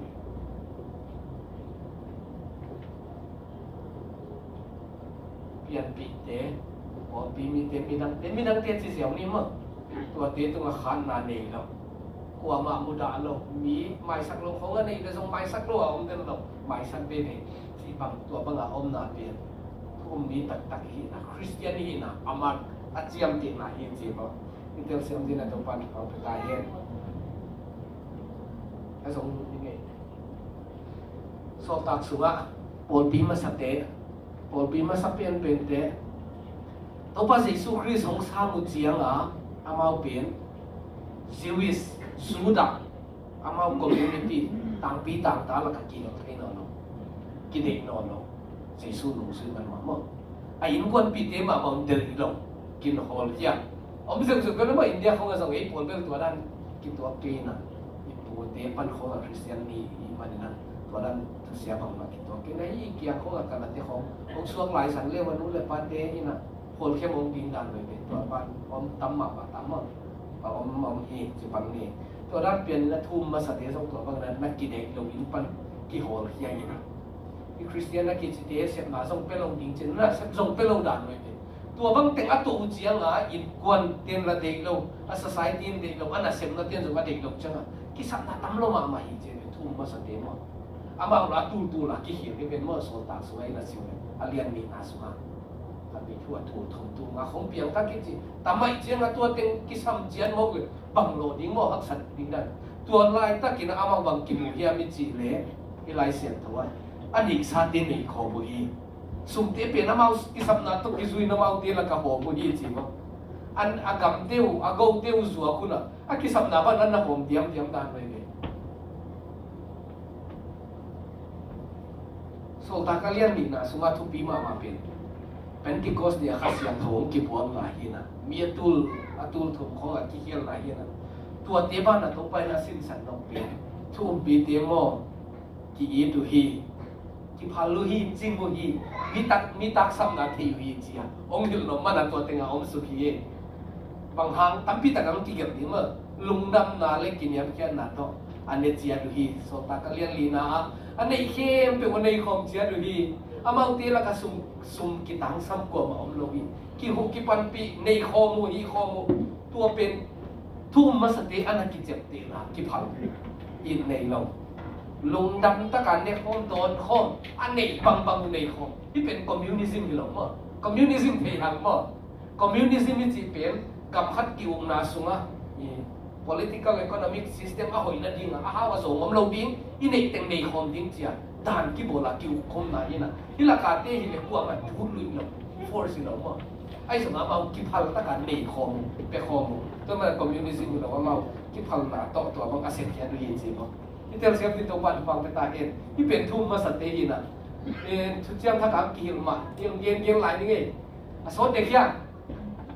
เปลี่ยนปีเตะพอปีมีเตะมีดังเตะสิเสียวนี่มั้งตัวเตะตัวมาขันนาเนยแล้วกว่ามามุดาเรามีไม้สักโลเขาก็ในจะส่งไม้สักโลอมเดินเราไม้สักเบเนที่บางตัวบางอมนาเปลี่ยนทุ่มมีตักฮีนะคริสเตียนฮีนะอามันอาเจียมตินาฮีเจมส์นี่เตะเสียมที่นั่นตัวปันเอาไปตายเองไอ้สองยังไงสอบตักสุกะปวดปีมาสักเตะปวดปีมาสักเป็นเตะตัวภาษาสุคริสของสามุจียงอ่ะอามาเป็นซีวิสสุดาอามาคอมมูนิตี้ต่างปีต่างตาละกันกินเอาให้นอนกินเด็กนอนเนาะใส่สู้หนูซื้อมันมาเมื่อไอ้อินควนปีเตะมาบังเดินลงกินฮอลเทียผมรู้สึกก็เลยว่าอินเดียเขาก็ส่งไอ้ปวดเป็นตัวด้านกินตัวปีน่ะเตปันของคริสเตียนนี่มันนั่นตัวนั้นเสียบังมาคิดตัวกินไอ้เกี่ยของกันนั่นที่ของช่วงหลายสันเรียกว่านู้นเลยปันเตนี่นะคนแค่มองดินดันเลยเป็นตัวปันอมตั้มหมักตั้มหมักอมฮีจีปันนี่ตัวนั้นเปลี่ยนและทุ่มมาสัตย์สองตัวบางนั้นนักกินเด็กลงอินปันกี่โหลใหญ่นะที่คริสเตียนนักกินเตเสียมาส่งไปลงดินเจนนะส่งไปลงดันเลยเป็นตัวบางแต่งอัตโตอุจียงอ่ะอินกวนเตียนละเด็กลงอัศสัยเตียนเด็กลงอันนั้นเสียมละเตียนจุดเด็กลงจังอ่ะkisah na tamlo mama hije tu masa demo ama ula tu la ki hi ben mo so ta so ai na siu alian ni na suma ka bi tu tu nga khong piang ka ki ji tamai je nga tu teng kisam jian mo bang lo ding mo hak sat ding dan tu lai ta ki na ama bang ki mu hia mi ji le ilai sian tawa ani sa tin nei kho bu hi sum te pe na mau ki sap na to ki zui na mau te la ka ho bu hi chi mo an agam teu agau teu zu akuna a ki sap na ba nan na hom diam diam dan mai ge so ta ka lian ni na sunga thu pi ma pen Pentecost dia khas yang thong ki buang na hi na mi atul thum kho a ki hial na hi na tua te ba na to pai na sin san no pe thum pi te mo ki e tu hi ki phalu hi jing bo hi mi tak sam na thei wi chi a ong hil no ma na to tenga om su ki e bang hang tampi ta kam ki gap ni ma lungdam na le ki niam kya na to ane chia tu hi so ta ka lian li na ane khem pe onei khom chia tu hi amau te la ka sum ki tang sam ko ma om lo hi ki hu ki pan pi nei khomu hi khomu tua pen thum ma sa te ana ki chep te na ki phal in nei lo lung dam ta kan ne khom don khom an nei bang nei khom hi pen communism hi lo ma communism thei hang ma communism ni chi pen kam khat ki ung na sunga political economic system a hoina ding a hawa so ngom lo ding i nei teng nei khom ding chia dan ki bola ki khom na ina ila ka te hi le kuang a thu lu lo force lo ma ai sa ma ki phal ta kan nei khom pe khom to ma communism lo ma ki phal na to bang a set kya du yin chi mo i tel siam ti to pan pang pe ta hen i pen thum ma sa te hi na thu chiang tha kam ki hil ma yen lai ni nge a so de kya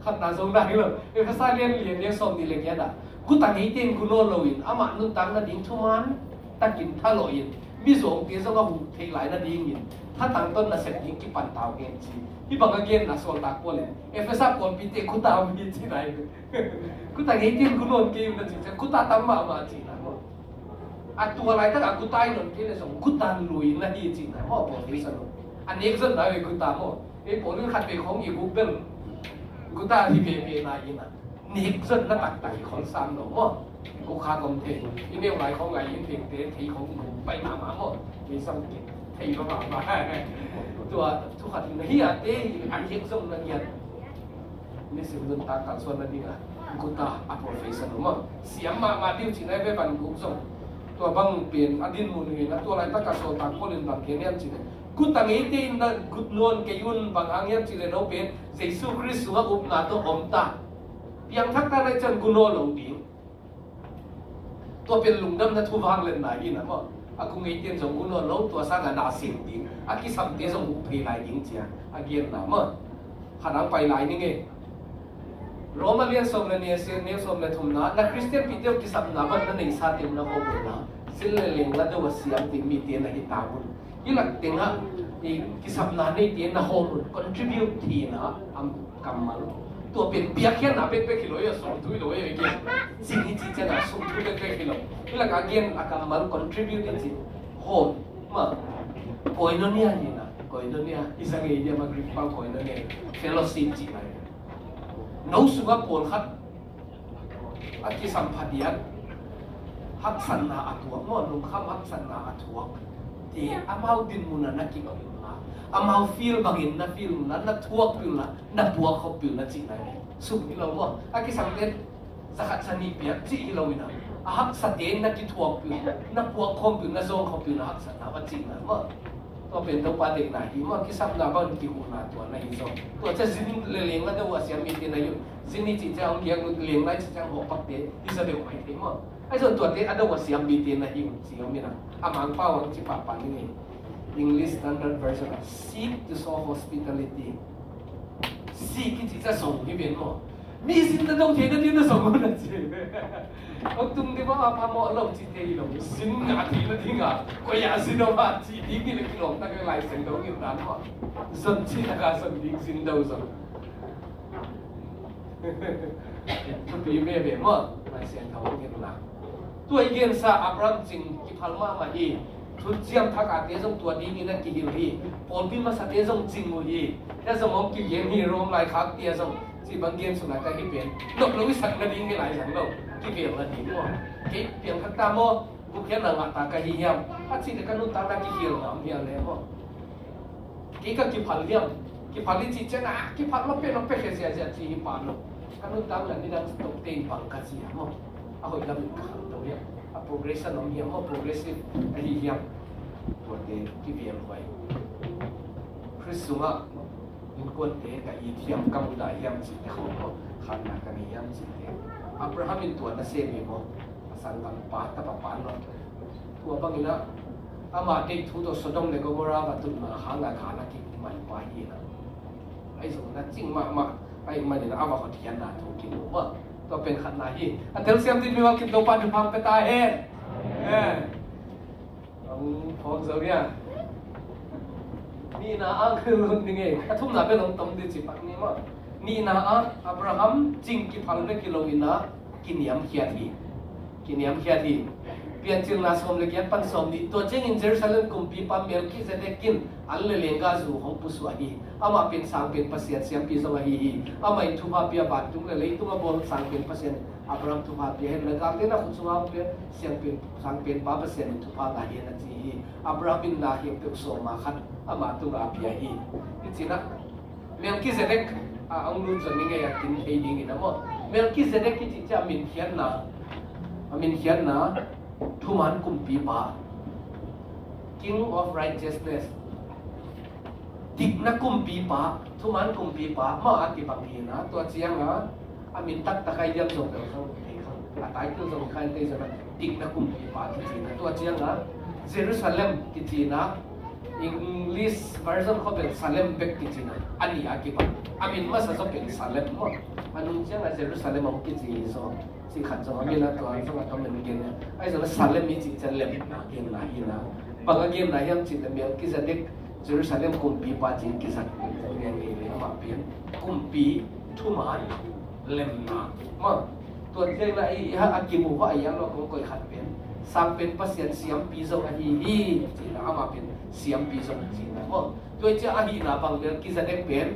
khat na song na hi lo e fa sa lien ne som ni le kya da ku ta ngai ten ku no lo in ama nu tang na ding thuman ta kin tha lo in mi zong te zong a hu thei lai na ding in tha tang ton na set ding ki pan taw gen chi hi bang again na so ta ko le e fa sa kon pi te ku ta mi chi nai ku ta ngai ten ku no ke na chi ku ta tam ma chi na mo a tu lai ta ka ku tai non ke le song ku ta lui na hi chi na mo po ti sa lo an ek zon na ku ta mo e po lu khat pe khong i ku bel ku ta hi pe na ina niệm dân nó đặt tại con sam đó mà cô khá công thế nhưng nếu lại không ngày những tiền tế thì không bay mà mà vì xong thì nó mà tôi hạt nó hi à tế anh hiện xong là nhận nên sự dân ta càng xuân là đi à cô ta à profession mà xiêm mà tiêu chỉ này với bạn cũng xong tôi băng biển adin muốn người là tôi lại tất cả số ta có lên bằng cái nem chỉ này cú tăng ấy tin là cú luôn cái yun bằng anh em chỉ là nấu biển Jesus Christ xuống úp na tôi ôm ta yang thắc ta lại chân kuno lâu tiếng tôi bên lùng đâm nó thu vang lên lại in mà aku nghĩ tiền giống kuno lâu tôi sang là đa xỉn tiếng aki sắm tiền giống hụt phê lại tiếng chia again nào mà khả năng bay lại như nghe Roma liên xóm là nè xí nè xóm là thùng ná na Christian video ki sắm ná vẫn nên sa tiền nó không ná xin là liền là đâu siam tiền mi tiền là hiện tạo ý là tiền ha thì ki sắm ná này tiền là không contribute thì nó cầm màตัวเป็นเปียกแค่หนาเป็นไปกิโลอย่าส่งทุยโดยอย่างเงี้ยสิ่งที่จีจะน่าส่งทุยเป็นกิโลนี่แหละการเรียนอาการมัน contribute จริงโหดมาโอยนั่นเนี่ยนี่นะโอยนั่นเนี่ยที่สังเกตเนี่ยมากริบปังโอยนั่นเนี่ย fellowship จีอะไรน้องสุภาพปนคัดอากิสัมผัสยันฮักสันนาอัตวมั่วนุ่งข้ามฮักสันนาอัตวที่อามาดินมุนันนักกินอะไรamau feel bagin na feel na tuwak pil na buwak ko pil na cina so ilaw mo aki samten zakat sa nipiak ci ilaw ina ahak sa den na kituwak pil na buwak ko pil na zong ko pil na hak sa na cina mo to pen to pa de na hi mo kisap na ba ki hu na to na iso to cha zin leleng na daw asya mi tin na yun zini ci cha ang yang leleng na ci cha ho pak de isa de mai te mo ai so to te adaw asya mi tin na hi ci mi na amang pa wang ci papa ni English Standard Version seek to show hospitality seek ที่จะส่งที่เป็นหมอมีสิ่งที่ต้องเทียนที่จะส่งคนนั้นสิเอาตุ้งที่ว่าพาหมอเราจิตใจเราสิ่งงานที่เราทิ้งอ่ะก็อย่าสิ่งเราบ้าจิตที่นี่เราคิดลงตั้งแต่หลายสิ่งเราเกี่ยวกับหมอส่วนที่นักการสิ่งสิ่งเราส่งทุกปีไม่เป็นหมอหลายสิ่งเราเกี่ยวกับตัวเย็นซาอับรามจริงที่พัลมามาอีทุกเจียมทักอาเตจงตัวดีนี่นั่นกี่ฮิลฮีปนพิมาสเตจงจริงหูฮีแต่สมองกี่เกมฮีโรมหลายครั้งเตียจงที่บางเกมสุนัขก็ที่เปลี่ยนนกเราวิสักนาดิ้งไม่หลายสังเราที่เปลี่ยนนาดิ้งว่าที่เปลี่ยนทักตามอบุกแค่หนังอัตตากะฮิยามถ้าสิ่งที่กันนุ่นตาตากี่ฮิลหนามเฮียเลยว่ากี่ก็กี่พันเลี้ยงกี่พันลิจิเจนะกี่พันเราเป็นแค่เสียที่ฮิปานเรากันนุ่นตามนั่นนี่เราตกเต็งบังกัสยามเอาอีกแล้วขังตัวเนี้ยprogression น้องเฮียม progressive ไอ้เฮียม ตัวเด็กที่เวียนไว้คริสต์มาสอินกวนเตะกับอีเทียมกำได้ยามจิตเขาขันหนักกันยามจิตอับราฮัมเป็นตัวนั่นเสียมีมั้งสันกันปาตะปะปานนั่นตัวบางอย่างอามาเด็กทุกตัวสะดมเลยก็ว่าว่าตุนมาหางานขานักกินมันไปอีนะไอ้สมนั้นจริงมากไอ้มันเนี่ยอาว่าเขาเทียนนาถูกกินว่าตัวเป็นขันนาฮีอันเทลเซียมที่มีว่ากินตัวปันถึงพังไปตายเองพอเสียเนี่ยนี่นะอังคือนี่ไงทุ่มหน้าเป็นลมต้มดิจิปักนี่มั้งนี่นะอับราฮัมจริงกี่พันกิโลอินะกินยำเขียดีกินยำเขียดีเปลี่ยนจิลนาสมเล็กยันปันสมดีตัวเจ้าอินเจรูซาเล็มกุมปีปั๊มเมลคิเซเดกินอันเลเลงกาจูของปุสวาฮีอามาเป็นสังเป็นเปอร์เซ็นต์เสียงปีสวาฮีอามาอินทุบาปียบาตุงเลตุงอาบอลสังเป็นเปอร์เซ็นต์อับราฮัมทุบาปีเห็นเลกาเตนะคุณสุภาพเสียงเป็นสังเป็น5%ทุบาลาฮีนั่นจีอับราฮัมนาฮีเป็นสมาขัดอามาตุงอาปียฮีนี่จีนะเมลคิเซเดกอังลุนจนี่ไงอยากกินเอดิ้งนะมั้งเมลคิเซเดกที่จะมินเขียนนะทุมันกุมปีบา King of Righteousness ติกนักกุมปีบาทุมันกุมปีบามาอธิบัตินะตัวเจียงนะอามินตักตะไคร้ยังส่งเดี๋ยวเขาอาตายคือส่งใครได้จะติกนักกุมปีบาที่จีนตัวเจียงนะเยรูซาเล็มที่จีนนะ English version เขาเป็นซาเล็มเบกที่จีนนะอันนี้อธิบัติอามินมาสักเป็นซาเล็มมั้งอันนู้นเจียงนะเยรูซาเล็มของที่จีนส่งสิขัดจงอามินะตัวสมัยทำเป็นเกณฑ์ไอ้สมัยซาเลมมีจิตจะเล็มนะเกณฑ์ไหนนะบางเกณฑ์ไหนยังจิตเมียกิจเด็กเยรูซาเล็มกุมปีปาจินกิจเรียนเองเลยมาเปลี่ยนกุมปีทุ่มหันเล็มนะมาตัวเจ้าไหนฮะอากิมูว่าไอ้ยังเราคงเคยขัดเป็นสังเป็นเปอร์เซ็นต์เสียงปีจงอาฮีจีนะเอามาเป็นเสียงปีจงจีนะมาตัวเจ้าอาฮีนะบางเรื่องกิจเด็กเป็น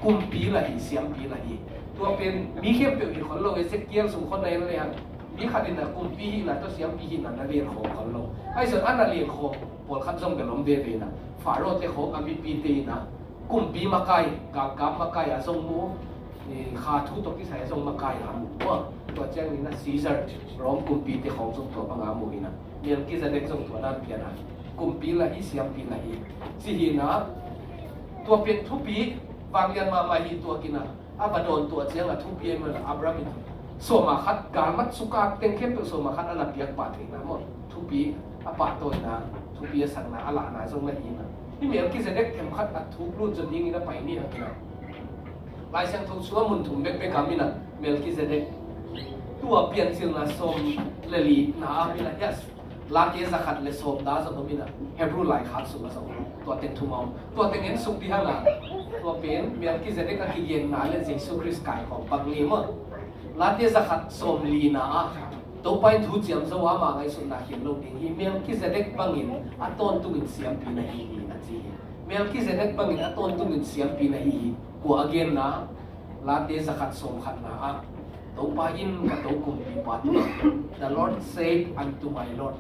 กุมปีละฮีเสียงปีละฮีตัวเป็นมีเข้มเปรี้ยวอีกคนโลเอเซเกียลสมคนในนั่นเลยฮะมีขัดดินนะกุมปีหินะตัวเสียงปีหินะนั่นเรียนของคนโลไอ้ส่วนอันนั้นเรียนของปวดขัดจงกับลมเดรีนะฝาโรเตของอามิปีตีนะกุมปีมาไกกับมาไกอะทรงมูนี่ขาทุกตัวที่ใส่ทรงมาไกอะว่าตัวแจ้งนี่นะซีซัร์ร้องกุมปีที่ของทรงตัวบางอามูนะเรียนกิจเด็กทรงตัวนั้นเพียนะกุมปีละอีเสียงปีละอีสิหินะตัวเป็นทุปีบางยันมาหิตัวกินนะอาบดอนตัวเจียงอะทุบเยี่ยมเลยอับรามินสวมาคัดการมัดสุกาเต็งเข้มเป็นสวมาคัดอันนั้นเปียกปาถึงนะมั้งทุบปีอาปาตัวนะทุบปีสังนะอาลานะทรงละอีนะนี่เมียกินเสด็จเข้มขัดอัดทุบรุ่นจนยิ่งนะไปนี่นะกินลายเสียงทุกชัวมุนถุงเบกเบกามินะเมียกินเสด็จตัวเปลี่ยนสิลนะสมเลลีนะอามินะยัสลาเกสขัดเลสมดาสมมินะเฮบรูไลขัดสุมาสมตัวเต็งทุ่มเอาตัวเต็งเห็นสุกที่ห้างละตัวเป็นเมียกิเซเดกกิเยนนาเลเจสุคริสกายของปังลีมั้งลาเทสขัดสมลีนาตัวไปทุจยมสวามาไงสุนัขเห็นโลกนี้เมียกิเซเดกบังอินอัตโตนตุกินเสียมปีนาฮีนะจีเมียกิเซเดกบังอินอัตโตนตุกินเสียมปีนาฮีกัวอเกนนะลาเทสขัดสมขัดนะตัวไปอินกับตัวกุมปีปัต The Lord said unto my Lord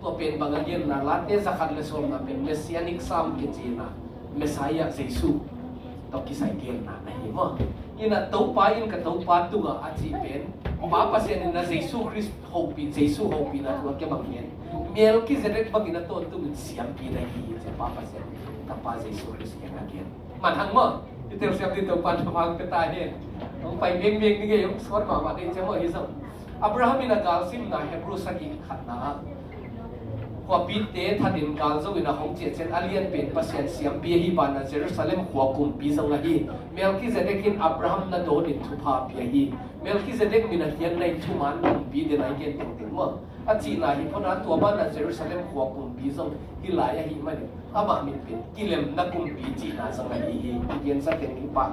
ตัวเป็นบางเรื่องนะลาเทสขัดเลสมนะเป็นเมสซิอานิกซัมกิจีนะเมสายาเยซูตัวกิสัยเกณฑ์นะนะเห็นมั้ยยินนะตัวไปอินกับตัวปัตตัวอาจีเป็นป้าปัสยานินะเยซูคริสต์โฮปีเยซูโฮปีนะตัวแกบางเงี้ยเมียลกิเซเดกบางอินะตัวตัวมันเสียงปีนะฮีจะป้าปัสยานิแต่ป้าเยซูคริสต์แกบางเงี้ยมันทั้งมั้งที่เตลเสียงที่ตัวปันพังกระต่ายเนี่ยต้องไปเมียงนี่ไงยกสวดมาเนี่ยจะมั้งฮิซัมอับราฮัมอินะกาลซิมนะเฮบรูสกิขัดนะกว่าปีเตทัดินการจะวินาของเจเจนอาเลียนเป็นประเสริฐเสียงเบียฮีบานาเยรูซาเล็มหัวกุมปีสังละฮีเมลคิเซเดกินอับราฮัมนาโดนินทุพาเบียฮีเมลคิเซเดกมินาเฮียนในทุมันกุมปีเดนไอเกนเต็งเต็งมั้งอาจีนาฮีพนันตัวบ้านนาเยรูซาเล็มหัวกุมปีสังฮิลายฮีมันอามามินเป็นกิเลมนักกุมปีจีนาสังละฮีเกียนสักเต็งนี้ปะ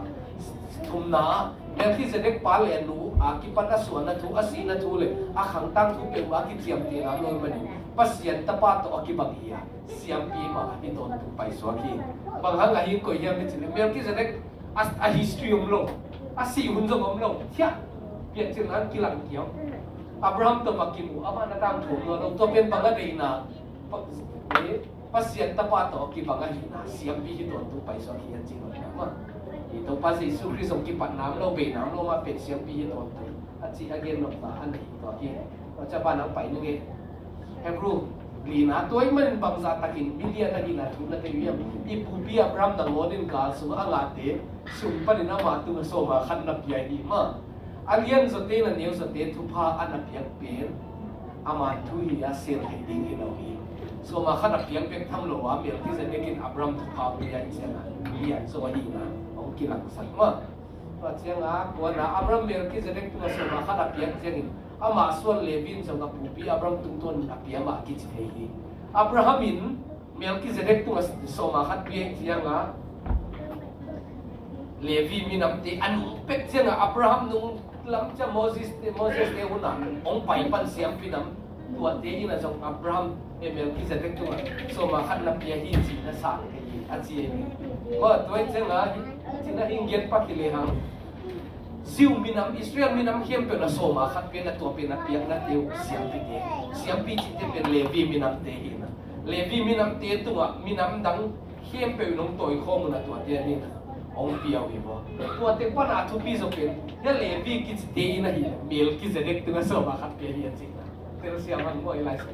ทุมนาเมลคิเซเดกปาเลนูอากิปันอสวนนัทุอาศีนัทุเลยอาขังตั้งทุเป็นว่ากิเทียมเตียนเลยมันpasien tepat to akibat ia siam pima itu untuk pai suaki banghang ahi ko ia mitin melki sedek as a history umlo asi hunzo umlo tia pian chilan kilang kiao abraham to makimu ama na tang thum no to pen banga deina pasien tepat to akibat ahi na siam pi itu untuk pai suaki yang cingol ma itu pas Yesus Kristus kipat nam lo be nam lo ma pen siam pi itu aci again no ta an to ki เราจะบ้านน้ำไปนึงเองแฮบรู lina toy man bangza takin million na gina thuna te yam ipupi abram da modin ka su anga te sum panin ama tu so ma khan na pia ni ma alian zo te na neu zo te thupa ana piak pen ama tu hi a sel he ding ni no hi so ma khan na piak pek tham lo wa mel ki ze nekin abram thupa pia i sena lian so hi na ong ki lang sak ma pa chianga ko na abram mel ki ze nek tu so ma khan na piak chengin ama suan levin so ga pupi abram tungton apia ma ki chhe hi abrahamin melkizedek tu so ma khat pi chianga levi minam te an pek chianga abraham nung lam cha moses te huna ong pai pan siam pinam tua te ina jong abraham melkizedek tu so ma khat na pi hi chi na sa hi a chi ni ma toy chianga china inggen pa ki le hang siu minam Israel minam hiam pe na soma khat pe na to pe na piak na teu siam pi chi te pe levi minam te hi na levi minam te tu minam dang hiam pe nong toi khom na to te ni ong piau hi bo to te pa na thu pi zo pe ya levi ki chi te na hi mel ki zedek tu na soma khat pe hi chi na te siam an mo ilai so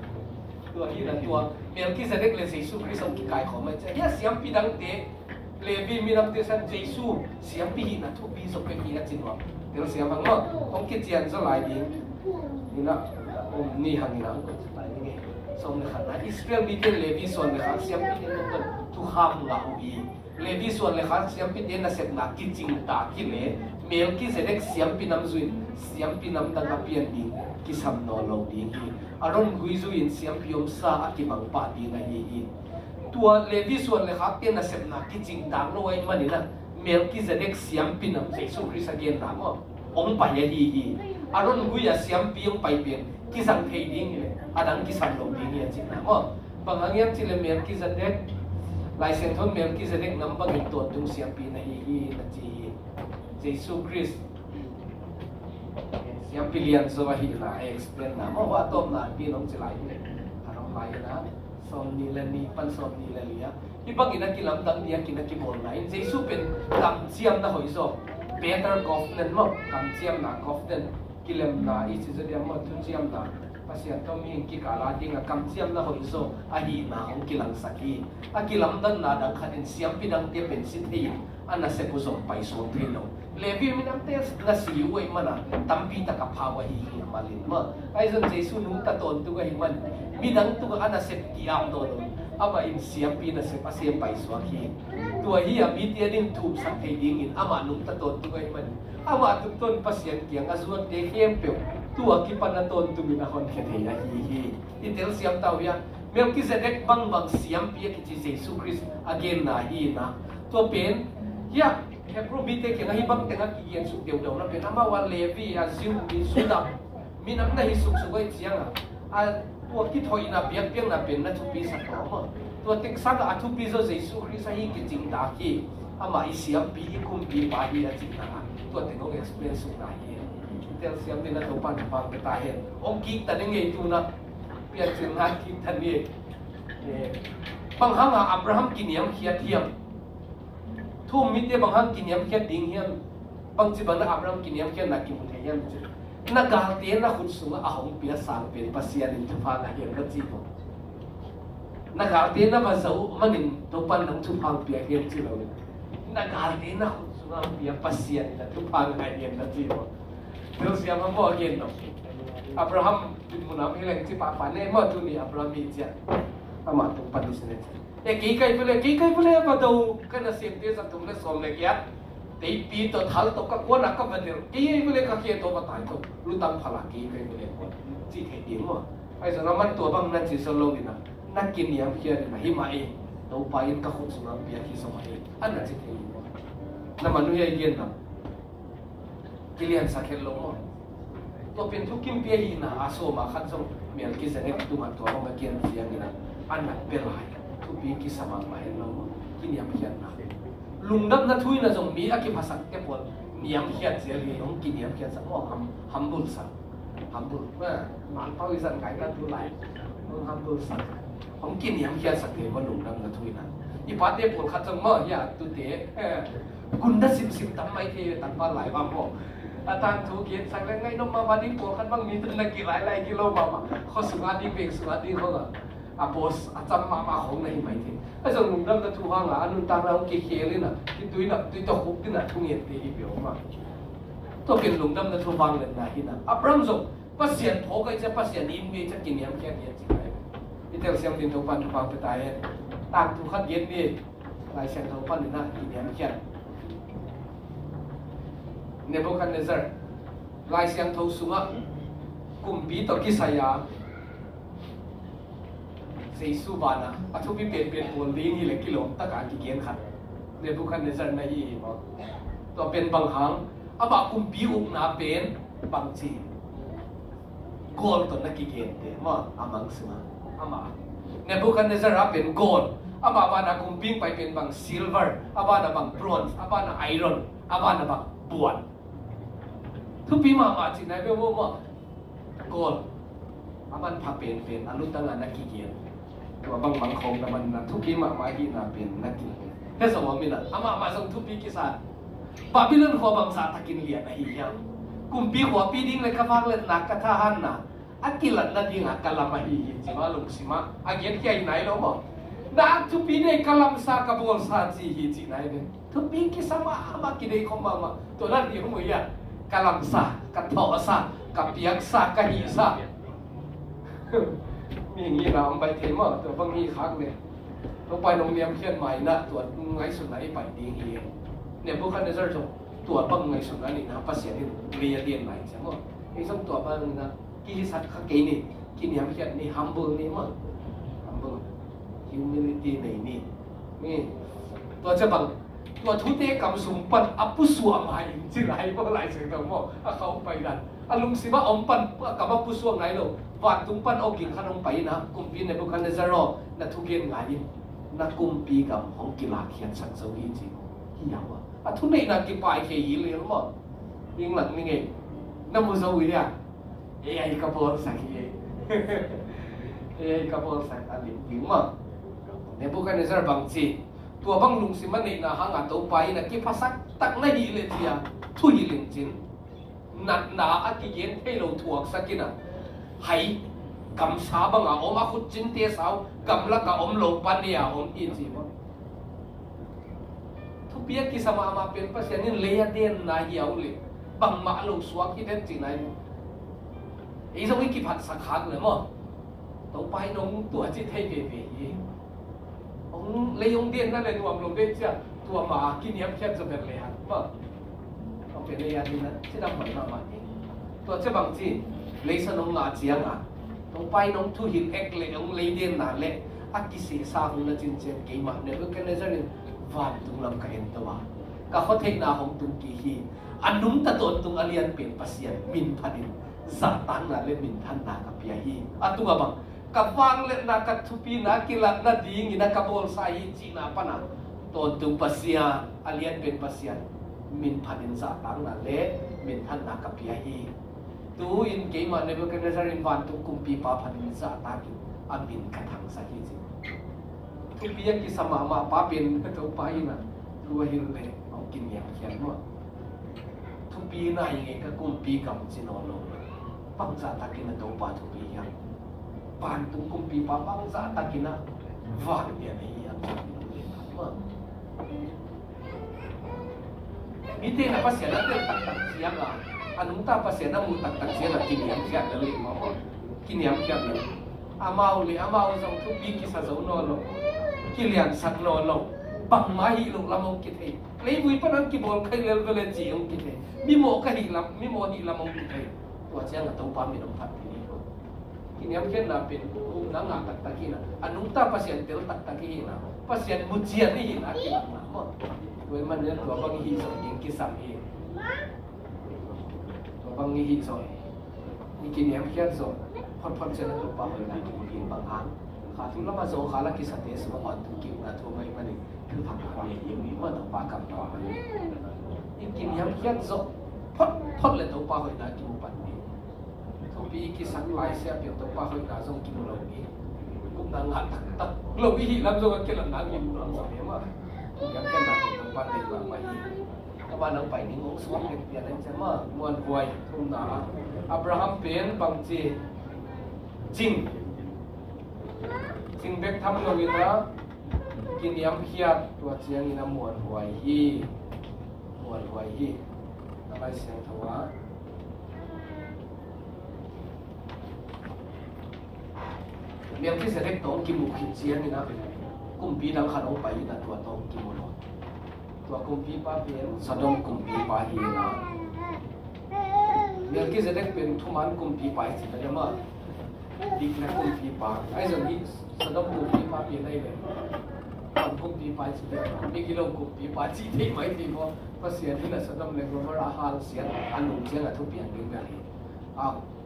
to hi na to mel ki zedek le jesu christ ki kai khom ma cha ya siam pi dang te levi minam te san jesu siam pi na thu pi so pe ki na chin wa tel siam ang mo ong ki chian zo lai ding ni na ni hang ni na ko tai ni som le khan na israel mi te levi son le khan siam pi ne to tu ham la hu bi levi son le khan siam pi na sep na ki ching ta ki le mel ki zedek siam pi nam zuin siam pi nam da ka pian ding ki sam no lo ding hi aron gui zu in siam pi om sa aki bang pa di na hi tua levi suan le khat na sep na ki ching tang lo ai mani na melkizedek siam pinam jesu christ again na mo ong pa ye hi aron gu ya siam pi ong pai pen ki sang thei ding le adang ki sang lo ding ye chin na mo pangangiam chile melkizedek lai sen thon melkizedek nam bang in to tung siam pi na hi na chi jesu christ siam pi lian so hi na explain na mo wa tom na pi nong chilai ne anong lai na som ni la ni pan som ni la lia ibang ina kilam dang dia kina ki bol na in jesu pen kam chiam na hoi so better confident mo kam chiam na confident kilam na i chi je mo tu chiam na pasian to mi ki kala ding kam chiam na hoi so a hi na ong kilang saki a kilam dan na dang khatin siam pi dang te pen si thei ana se pu som pai so trilo levi minam te na si wei mana tampi ta ka phawa hi malin mo ai zon jesu nung ta ton tu ga hi man mi dang tu ga ana se ki am do ama in siam pi na se pasem pai so hi tua hi a mi te din thup sak thei ding in ama nung ta ton tu ga hi man ama tu ton pasien kiang azuat te hem pe tua ki pan na ton tu mina hon khe thei hi itel siam tau ya melkizedek bang siam pi ki chi jesu christ again na hi na to pen ya hebrew mi te ke na hi bang te nga ki yen su teu dau na pen ama wa levi a ziu mi suda mi nam na hi suk su gai chiang a tua ki thoi na piak piang na pen na thu pi sa ko ma tua tek sa ga thu pi zo jesu christ hi ki jing da ki ama i siam pi ki kum pi pa hi a jing na tua te ngong explain su na hi tel siam ni na to pan pan ta he ong ki ta ne ngei tu na pian ching na ki ta ni bang hanga abraham ki niam khia thiam thu mi te bang hang ki niam khia ding hiam bang chi bang na abraham ki niam khia na ki mu the hiam na ga te na khun su a hong pia sang pe pasian in thupa na hiam na chi bo na ga te na ba zo manin to pan nang thu phang pia hiam chi lo na ga te na khun su a pia pasian na thu phang na hiam na chi bo Deus siam mo again no abraham mu na mi leng chi pa pa ne mo tu ni abraham mi cha ama tu pan ni sene e ki kai pule ba do kana sem te sa tum le som le kya te pi to thal to ka ko na ka ba de ki ai pule ka ke to ba tai to lu tam phala ki kai pule ko chi the ding mo ai sa na man to bang na chi so lo ni na kin yam khia ni hi mai to pa in ka khun su na pi ki so mai an na chi the mo na manu ya yen na kilian sa khel lo mo to pen thu kim pe hi na aso ma khat so mel ki sa ne tu ma to ma kian siang ni na an na pe lai thu pi ki sama ma hen lo mo kin yam khia na lungdam na thui na jong mi aki phasak te pon niam khia chel hi ong ki niam khia sa mo humble sa humble ma man pau izan kai ka tu lai ong humble sa ong ki niam khia sa te mo lungdam na thui na i pa te pon khat jong mo ya tu te gunda sim sim tam mai the tan pa lai ba mo atan thu ki sang ngai no ma ba ding po khat bang mi tu na ki lai ki lo ma kho sunga ding pe sunga ding ho ga อาบอสอาจำมาของในไม่ถึงไอ้ส่วนหนุ่มดำจะถูกห่างหลานุ่นตางเราเกเลยนะที่ตุยนับตุยตะคุกที่น่ะทุ่งเงียบตีเปียวมาตัวเป็นหนุ่มดำจะถูกห่างเลยนะที่น่ะอับรัมส่งภาษาพอก็จะภาษาอินเดียจะกินยำแค่เดียวจริงไหมที่เตลเซียมดินทุกปันทุกปังไปตายต่างทุกขัดเย็นดีลายเส้นทุกปันนี่นะกินยำแค่เนบูคัดเนเซอร์ลายเส้นทุกสุงะกุมปีตอกิสายาสี่สุบานะอัทุบิเปลี่ยนปนลิงนี่เลยกิโลตะการกิเกียนขัดเนบูคัดเนเซอร์ในยี่บอกตัวเป็นบางครั้งอาบะกุมปีอุกนาเป็นบางจีgold to nakikente mo amang sima ama Nebuchadnezzar pen gold aba ba na kumping pai pen bang silver aba na bang bronze aba na iron aba na bang buwan thupi ma ma chi nai be mo gold aman pha pen anu tanga nakikien to bang bang khom na man na thupi ma hi na pen nakin he so mo mina ama ma song thupi ki sa Babylon ho bang sa takin lian a hi yang kumpi ko piding le kafang le nakatahan na akilat na ding akalamahi sima lung sima agian kiai nai lo mo na tupi ne kalam sa kabol sa ji hi ji nai ne tupi ki sama ama ki dei khom ma to na di mo ya kalam sa ka tho sa ka piak sa ka hi sa mi ngi na am bai the mo to bang hi khak ne to pai nong niam khian mai na to ngai su nai pai ding hi ne bu khan ne zar to ตัวบังไงสุดนั้นนี่นะภาษาที่เรียนไหนใช่ไหมไอ้สมตัวบังนะกิริสัตข้าเกนี่กินยามแค่นี่ humble นี่มั้ง humble humility นี่นี่ตัวจะบังตัวทุเตกำสุมปันอัปุสวงไหนจีไรพวกไรเสียงตัวมั่วเขาไปดันอารมณ์สิว่าอมปันกับอัปุสวงไหนเราวาดตุ้งปันเอากินขนมไปนะกุมปีในบุคคลในซาโร่นัทุเกนไหนนักกุมปีกับของกีฬาเขียนสังเสวีจริงที่ยาวอะทุนนี้นักกีฬาเขียนเลยมั้งยิ่งหลังนี่ไงน้ำมือสวีเนี่ยAI กระโปรงใส่AI กระโปรงใส่อะไรยิ่งมั้งในบุคคลในซาโร่บางทีตัวบางลุงสิมันนี่นะหางอัตโตไปนะกี่ภาษาตักไม่ดีเลยทีอ่ะทุยลิงจินนัดหนาอักิเย็นให้เราถ่วงสักกินะให้กำสาบังอ่ะอมอาคุจินเตสาวกำลักกะอมโลปันเนี่ยอมอินจีมั้งทุกปีกิสมามาเป็นภาษานี่เลียเดียนนายเอาเลยบังมาลูกสวกที่เด่นจริงไหนไอ้สมัยกี่ผัดสักครั้งเลยมั้งต่อไปน้องตัวจิตให้เบยองเลยองเดียนนั่นเลยรวมลงได้เจ้าตัวหมากินยำแค่จะเป็นเลยฮะว่าเอาเป็นเลยอันนี้นะที่นำเหมือนมาเองตัวเจ้าบางทีเลยสนองงาเจียงอ่ะต้องไปน้องทุหินเอ็กเลยองเลยเดียนนั่นเลยอากิเสียสาหุ่นละจินเจนเกี่ยมันเนี่ยก็แค่ในเรื่องวันตุงลำกันเองตัวก็เขาเทคนาของตุงกี่ฮีอันนุ่มตะตนตุงอเลียนเปลี่ยนภาษามินพัดินสาตังนั่นเลยมินทันนากับเปียฮีอันตุงอะบังkapang let na katupi na kilat na ding ina kabol sa China pa na tontung pasya alian pen pasya min panin sa tang na le min han na kapiyahi tu in ke ma ne ba kan sa rin van tu kumpi pa panin sa takin amin katang sa hi ji tu piya ki sama ma pa pen to pa ina tu hin le au kin ya khian mo tu pi na ye ka kumpi kam chino lo pang sa takin na to pa tu pi ya bantu kumpi papang sa takina van dia ni yang ite na pasya na tak siya nga anong ta pasya na mu tak siya na kiniyam siya dali mo kiniyam siya na amaw sa tubi ki sa zono lo kilian sak no lo pang mahi lo lamong kitay playboy pa nang kibol kay level ji yung kitay mimo ka hilam mimo di lamong kitay wa siya nga taw pa mi ng pati kini am ken na pen na nga takina anong ta pasien tel takina pasien mujian ni na kina na mo we man ne to bang hi so ing kisam hi to bang hi so ni kini am ken so phot chen to pa ho na ki kin bang ang kha tu la ma so kha la ki sa te so on tu ki na to mai ma ni tu phak pa ni yin ni ma to pa kam to ni kini am ken so phot le to pa ho na ki pa niปีกิสังลายเสียเปลี่ยนตัวป้าคนกาส่งกินเราอีกกุมนางหัดตักเราวิธีรับส่งกันหลังนางยิมเราสมัยมาอย่างแค่นั้นตัวป้าเด็กว่าไม่ถ้าว่านังไปนี่งงสวมเปลี่ยนนั่นใช่ไหมมวนป่วยทุ่งนาอับราฮัมเป็นบางทีจริง จริงเบกทำลงอีกแล้วกินยำเขียดตัวเจียงอีน้ำหมวนหวยยี่หมวนหวยยี่อะไรเสียงถวะเมียงที่เสด็จตองกินหมูขิดเจียงนี่นะกุมปีดังขันเอาไปนะตัวตองกินหมูหลอดตัวกุมปีป้าเพียนสะดมกุมปีป้าเฮียนะเมียงที่เสด็จเป็นทุมันกุมปีป้าสินะมาดีแค่กุมปีป้าไอ้ส่วนนี้สะดมกุมปีป้าเพียนได้เลยกุมปีป้าสิไม่กี่โลกุมปีป้าจีที่ไม่ที่พอเสียที่น่ะสะดมเลยเพราะว่าราคาเสียอันหนุ่มเสียงอะทุกเปลี่ยนเรื่องแบบนี้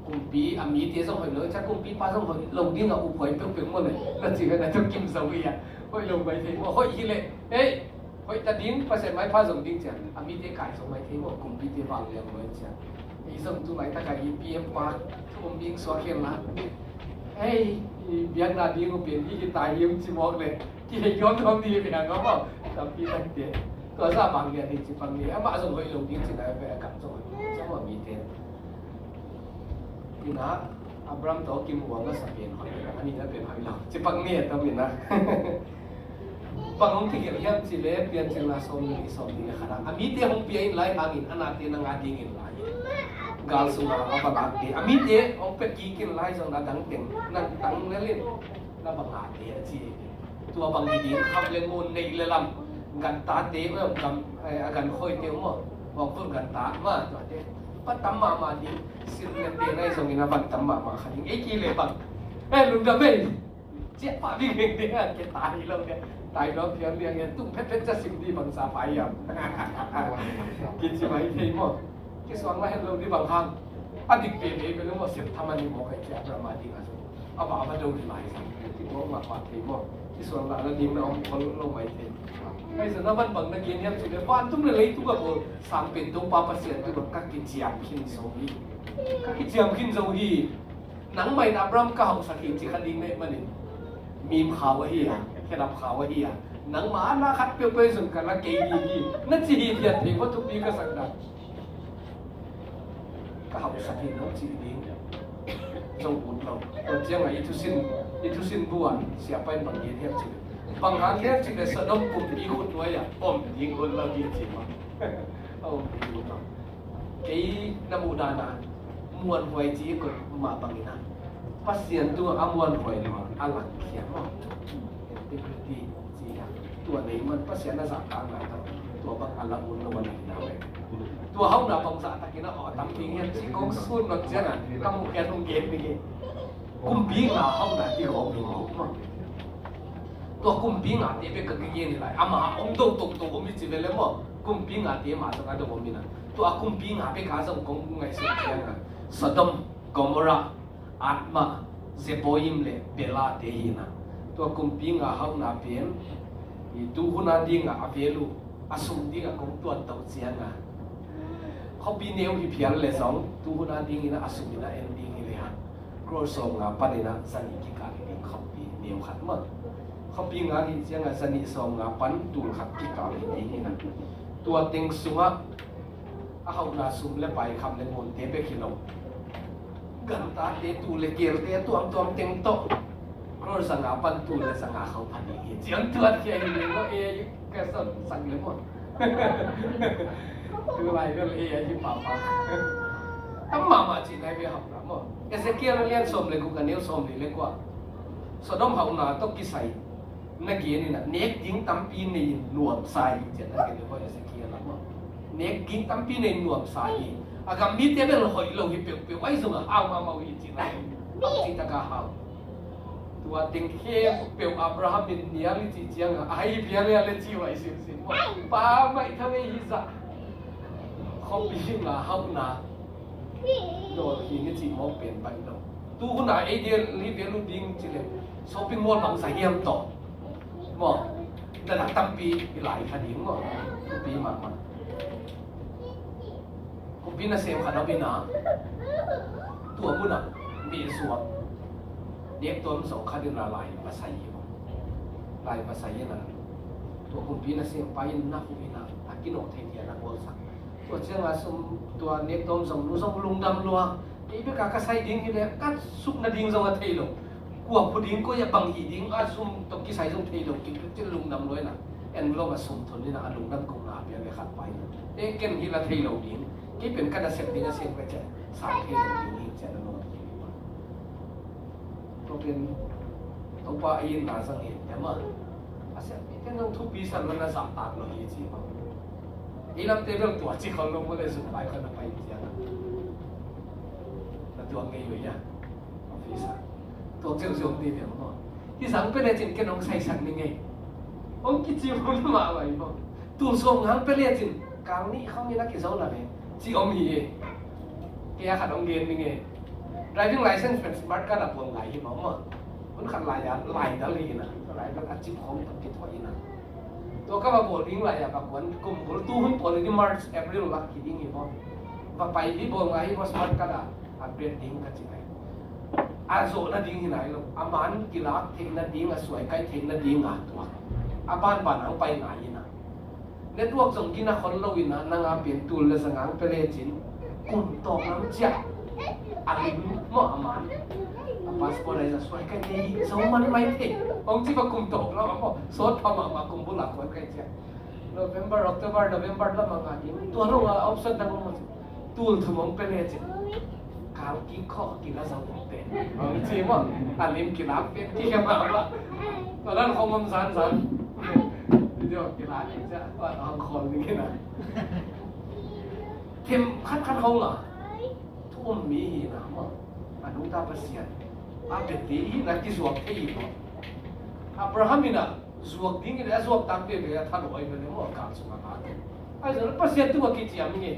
กุมปีมีเตี้ยส่งไปเลยถ้ากุมปีป้าส่งไปลงดิ้งกับอุปยเปรี้ยวๆหมดเลยแล้วจีกันนะทุกกิมสวีอ่ะค่อยลงไปเทว่าค่อยอีเลยเฮ้ยค่อยตัดดิ้งภาษาไม้พาส่งดิ้งเจ้ามีเตี้ยไก่ส่งไปเทว่ากุมปีเตี้ยบางเรื่องเหมือนเจ้าอีส่งตัวไหนถ้าไก่อีปีเอ็มป้ากุมดิ้งสวาเขียนละเฮ้ยเบียงนาดิ้งก็เปลี่ยนที่ตายยิ้มจิมอกเลยที่ย้อนทองดีไปหาเขาบอกแต่ปีตั้งเตี้ยก็ทราบบางเรื่องที่จิบังเรื่องมาส่งไปลงดิ้งที่ไหนไปกับส่งเจ้าว่ามีเตี้ยนี่นะอับรามตัวกิมหัวก็สับเปลี่ยนคนอันนี้น่าเป็นหอยหลอกจะปังเนี่ยต้องมีนะปังของที่เกี่ยวกับสิเล่เปลี่ยนจากลาสอมนี่สอมนี่นะครับอามิเตะของเปลี่ยนไล่อันนี้อันนั้นเตะนังอาดิงินไล่กาลสุนาอัปลักเตะอามิเตะของเป็ดกีกินไล่จงนัดังเต็งนังตังเล่นนับบังอาเตะจีตัวบังดีขับเล่นมูนในเลลำกันตาเตะเมื่อกันค่อยเตะมั่วบอกเพิ่มกันตามาตัวเตะปัตตมมาดีสิ่งเดียวในสมัยนั้นปัตตมมาขันยังกี่เลยปังลุงดำเบ้เจ็บปากวิ่งเดียวแกตายแล้วเนี่ยตายแล้วเพียงเรียงเงี้ยตุ้งเพชรจะสิ่งดีบางสาไปอ่ะกินสิไหมเทมอที่สวงไว้ให้เราที่บางครั้งอดีตเปลี่ยนไปแล้วว่าเสียทำมันนี่บอกให้แกประมาณนี้กันเอาบ่ามาดูดีไหมที่บอกมาปัดเทมอที่สวงละแล้วดิ้งเราคนลงไปเทไอ้สนามบังนักเรียนเนี่ยสุดเลยบ้านตุ้มเลยทุกคนสามเป็นตุ้มป้าเสียนตุ้มกักกิจยามขินโซฮีกักกิจยามขินโซฮีหนังใหม่นับรำก้าวสักทีที่คันดิ้งเนี่ยมันมีข่าวว่าเฮียแค่รับข่าวว่าเฮียหนังหมาหน้าคัดเปรี้ยวๆสุดกันละเกย์ดีนั่นจีเดียดเองว่าทุกปีก็สักดังก้าวสักทีน้องจีดิ้งจงอุ่นเราตัวเจ้าไงทุสินบัวเสียไปบางเยี่ยมจีบางครั้งเนี่ยจึงได้สะดมกลุ่มปีคนไว้อะยิงคนเราดีจริงมั้งเอาดีดูต่อไอ้น้ำมูดานามวนหวยจีก็มาบางอีนะภาษาตัวอมวนหวยมาอลังเขียนว่าเป็นดีจีนะตัวไหนมันภาษาหน้าสักกลางหลังตัวบางอลังอุ่นวันนี้นะเว้ยตัวเขาหน้าบางสัตว์ตะกี้นะตำพิงเนี่ยจีก็สู้นักเจ้าน่ะกำมุกแกต้องเก็บไปกี่กุมปีหน้าเขาหน้าที่เขาดูมั้งตัวกุมปีงาเตะไปกับเงี้ยนี่แหละอามาอมโตตกตัวผมมีจีเวลเลยมั้งกุมปีงาเตะมาสักการะผมมีนะตัวกุมปีงาไปการส่งกงไงสิ่งเดียวกันสะดมกอมระอาตมาเซโปยิมเลยเบลาเตหินะตัวกุมปีงาเขาหน้าเปลี่ยนอีตูหุนาดิ้งอ่ะเปลูอาสุดิ้งอ่ะกงตัวเต่าเสียงอ่ะเขาปีเนียวที่เพียงเลยสองตูหุนาดิ้งนะอาสุดิ้งนะเอ็นดิ้งเลยฮะกรอสองอ่ะปนินะสันนิกิการดิ้งเขาปีเนียวขัดมั้งเขาปีงานที่เจ้าสนิทสองงาปันตูนขัดกิจการนี้นะตัวเต็งสุงะเขาหน้าสุ่มและไปคำในมนเตะไปขิลกันตาเตะตูเลเกลเตะตัวเต็งโตกรอสังอาปันตูและสังอาเขาพันนี้เจียงตัวเทียนเลยว่าแกสนสั่งเลยหมดคืออะไรก็ยิ่งป่าตั้งมาจีนไหนไปหับละหมดแกเสกียร์เลี้ยงสมเลยกูกันเนี้ยสมเลยเล็กกว่าสะดมเขาหน้าต้องกิใส่นักเรียนนี่นะเน็กยิงตั้มปีในหนวดใส่เจ้านักเรียนเขาจะเสกียร์ละมั้งเน็กยิงตั้มปีในหนวดใส่อากาศมีเท่านั้นหอยเราหิเปียวไอ้ส่งเอามาวิจิตรเอาจิตตะกาเอาตัวติงเข้มเปียวอับราฮัมเป็นเนียลิจิเจียงไอ้เพียงเลยจีไว้สิว่าป้าไม่ทำให้ฮิซะเขาปีละเขาหน้าโดนหินจีมองเป็นไปแล้วตู้คนไหนไอเดียรีเวลูดิ้งจีเลยช้อปปิ้งมอลล์บางสายเยี่ยมต่อมั้งแต่หลังตั้งปีหลายคดีมั้งปีมากผมปีน่ะเสียงขนาดปีน่ะตัวมุน่ะมีส่วนเด็กตัวมันสองคดีละลายภาษาญี่ปุ่นลายภาษาญี่ปุ่นตัวผมปีน่ะเสียงไปนักปีน่ะอากิโนเทียนักบอลสักตัวเจ้าว่าสมตัวเด็กตัวสองรู้สองลุงดำลัวไอ้เบกากระใส่ดิ้งนี่เลยกัดสุกนาดิ้งสองอาทิตย์ลง กวบพอดิ้งก็อย่าบังหีดิ้งอาซุ่มตกกี่ใส่ซุ่มเทลงกินจะลุงดำเลยนะเอ็นเรามาสุ่มทนนี่นะลุงดำกงนาเปียไปขัดไปเอ็งเก่งที่ละเทลงดิ้งกี่เป็นกันเสร็จดิ้งเสร็จไปจะสายเทลงดิ้งนี่จะลงที่นี่ตัวเป็นตัวว่าไอ้หน้าสังเกตแต่ว่าอาเซียนที่น้องทุบปีสันมันน่าสัมผัสเราอีจีมั้งอีลำเตเรื่องตัวที่เขาลงมาเลยสุดท้ายเขาจะไปอีกอย่างแล้วตัวไงอยู่เนี่ยปีสันตัวเจ้าชมดีเดียวมั้งที่สังเป็นอะไรจริงแกน้องใส่สังยังไงông kia chịu không mà vậy không tu sông hắn phải liệt chừng cao ní không như nó kia xấu là vậy chỉ ông gì kia khát ông điên như nghe driving license phải bắt cái là buồn lại thì mà vẫn khát lại đã liền nè lại nó ăn chim không tập chim thoại nèตัวก็มาบวชดิ้งไรอะแบบวันกลุ่มบวชตู้หุ้นปวดที่ March April ลักกี่ดิ้งอีกมั้งว่าไปที่บวชไงว่าสมัครกันอะอัปเดตดิ้งกันจริงไหมอาโซน่ะดิ้งที่ไหนลูกอามันกีฬาเทคน่ะดิ้งอะสวยใกล้เทคน่ะดิ้งอ่ะตัวอาบ้านบ้านเอาไปไหนนะเน็ตวอร์กส่งกินนะคนเราวินะนางอาเปลี่ยนตัวเลยสังหารไปเลยจินกลุ่มตอกน้ำเจ้าอะไรมั่วอามันพาสปอร์ตอะไรจะสวยกันดีสมมันไม่เท่องค์ที่ว่ากลุ่มตอกแล้วก็สดพม่ากลุ่มบุหรี่คนกันเจ้า November October November แล้วมังงานนี้ตัวเราว่าออฟเซตดังมั้งตัวถุงมันไปเลยจินข่าวกินข้อกินแล้วสังเกตองค์ที่ว่าอันนี้กินแล้วเป็นที่แค่มาว่าตอนนั้นเขามันสันเดี๋ยวกีฬาจะว่าเอาคนนี่นะเทมคัดเขาเหรอทุ่มมีนะมั้งอนุตาประเสียนอาเปตีนักที่สวกที่มั้งอับราฮัมนะสวกดิ้งเลยสวกตั้งเดียวท่านไว้เลยมั้งการสุขภาพไอ้เจ้าประเสียนตัวกี่เจียมนี่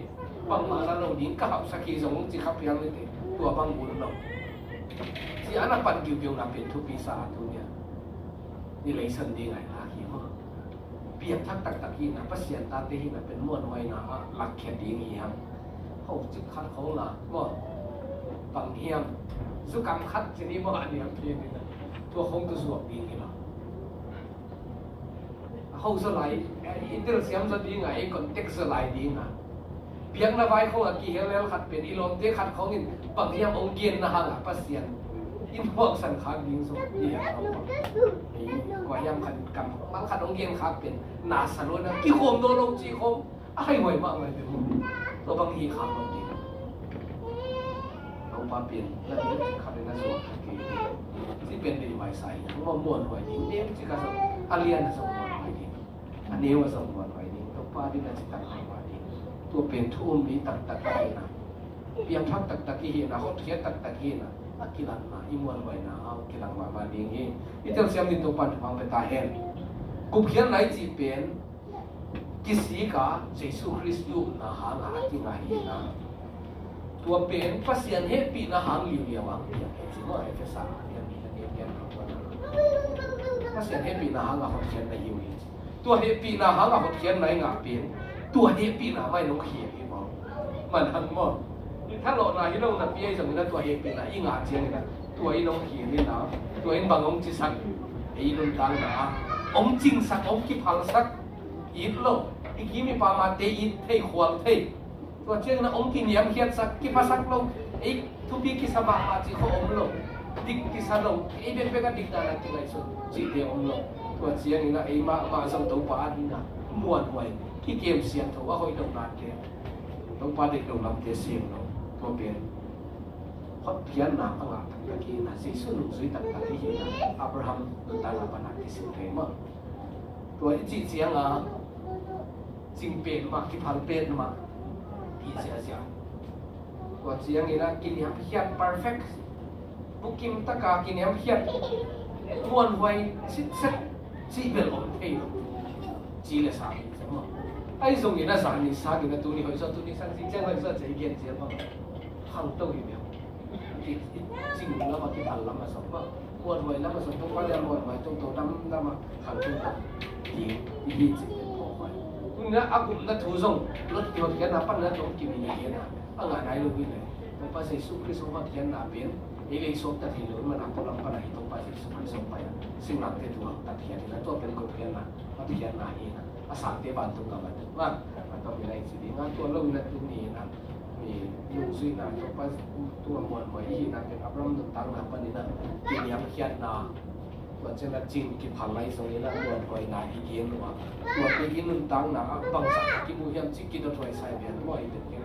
บางมาแล้วดิ้งก็เขาสักทีสองจีขับเพียงนี่ตัวบางบุญเราที่อันนั้นปั่นกิ้วๆนับเป็นทุกปีศาจตัวเนี้ยนี่เลยสันดีไงล่ะที่มั้งเปียกทักตักที่นะประเสียนตาตีนะเป็นม้วนไว้นะหลักแค่ดีนี่ครับเขาจึงคัดเขานะว่าบางเฮียมสุกรรมคัดชนิดว่าอันนี้เพียงนี่นะตัวคงตัวสวกดีนี่นะเขาสลายอินเตอร์เซียมสดีไงคอนเทกซ์สลายดีนะเพียงระบายเขากี่เฮแล้วขัดเป็นอีลมเทขัดเขาอินบางเฮียมองเกียนนะฮะประเสียนอินพวกสันขาดิ้งสมดีเขากว่ายังขัดกำบางขัดองเกียนขาเป็นนาสรุนะกี่โคมโดนลงจีโคมไอ้ห่วยมากเลยเดี๋ยวตัวบางทีขาลงดีเราปาเปลี่ยนแล้วเดี๋ยวขัดเป็นนักสวดที่เป็นดีไวใส่ทั้งว่าม้วนห่วยดิ้งเนี่ยที่กระสับอาเลียนสมม้วนห่วยดิ้งอันนี้ว่าสมม้วนห่วยดิ้งตัวป้าที่น่าจะตัดห่วยดิ้งตัวเป็นทุ่มนี้ตักกี้นะเพียงพักตักกี้นะเขาเทียบตักกี้นะakilan na imuan way na kilang mamadingi itel siam dito pan pang betahen kuphian nai chi pen kisi ka jesu christu na hang ati na hi na tua pen pasian he pi na hang liu liawang ya chi mo e sa ya ni pasian he pi na hang a hot khian na hiu hi tua he pi na hang a hot khian nai nga pen tua he pi na mai nong hi hi mo man han moถ้าโลนาที่เราหนักพี่ไอ้สมัยนั้นตัวเองเป็นอะไรอีงาเชียงนะตัวไอ้น้องเขียนนี่นะตัวเองบางองค์จิสักไอ้นุ่นตังนะองค์จริงสักองค์ที่พังสักอีกโลอีกที่มีปามาเตอีเทควงเทตัวเชียงนะองค์ที่เหนียมเขียนสักที่ภาษาโลไอ้ทุกปีกิสมาอาจิเขาองค์โลดิกกิสาโลไอ้เป็นกันดิกตานะที่ไรสุดจีเดียวองค์โลตัวเชียงนี่นะไอ้มาสังตัวปาดีนะม้วนไว้ที่เกมเสียงถือว่าเขาโดนนานเกมต้องปาเด็กโดนลำเตเสียงเนาะตัวเป็นพอเพียนนาตั้งหลักตะกี้นะสิสุนสุยตั้งตะกี้นะอับราฮัมตั้งหลักปนักที่สิ่งเทมตัวจีเสียงอ่ะจริงเป็นมาที่พันเป็นมาที่เสียตัวเสียงนี่นะกินยำเพียร perfect บุกิมตะกากินยำเพียรม้วนไว้ชิดจีเบลอมเทยจีเลสาใช่ไหมไอ้ส่งนี่นะสารนี่สารนี่นะตัวนี้เขา说ตัวนี้สังสิจังเขา说这一件节嘛行到有没有จริงแล้วมาที่พันแล้วมาสมว่าม้วนไว้แล้วมาสมต้องว่าแล้วม้วนไว้ต้องโตดำมาขังตัวยิงยิงจิตพอไว้คุณนะอากุมนะทูส่งรถยนต์แค่นั้นปั้นนะต้องกินอย่างนี้นะอ่างไหนรู้เลยต้องไปใส่ซุปคริสต์มาแค่นั้นเป็นเอลิซอฟตัดที่เหลือมันอัปลังปนัยต้องไปใส่ซุปคริสต์ไปสิ่งหลังเตัวตัดเทียนนะตัวเป็นคนเพียนนะมาเทียนนะนี่นะอาสาเตบันตุกับมันว่ามันต้องมีอะไรสิงานตัวเราเนี่ยตรงนี้นะมีลุงซุยนะตัวม้วนไว้ที่นั่นเป็นอับรามตั้งนะปนินะกินยำเ ขียนนาตัวเจ้าจริงกิพันไลสงนี้นะตัวถอยนาอีเกียนว่าตัวไปกินนุ่นตังนาบางสักกินมุยมจิกินตัวถอยใส่เบียนว่าอีเด็กเนี่ย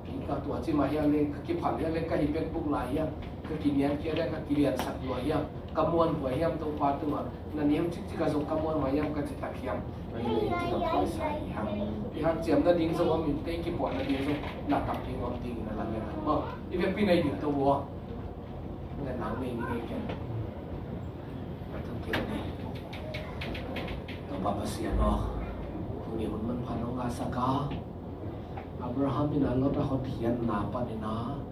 กินกับตัวที่มาเฮียเล็กกิพันเฮียเล็กก็ฮิเป็นปุกไหลยังก็กินเนี้ยเกี่ยได้ก็กินเรียนสักตัวยังกำมวลหัวยังตัวปาตัวนั่นเนี้ยจิกระสงกำมวลหัวยังก็จะตักยังไม่เลยกินตัวถอยใส่ยังที่ฮันเจียมนั่นดิ้งสมมิตได้กินปอดนั่นดิ้งสมหนักกับดิ้งอมดิ้งนั่นแหละเนี่ยว่าอีเวนต์ปีไหนดิ้งตัววัวนั่นหนังนี่นี่แกPapasiano, Tunihun man panong asaka, Abraham inalot ako tiyan napa nina,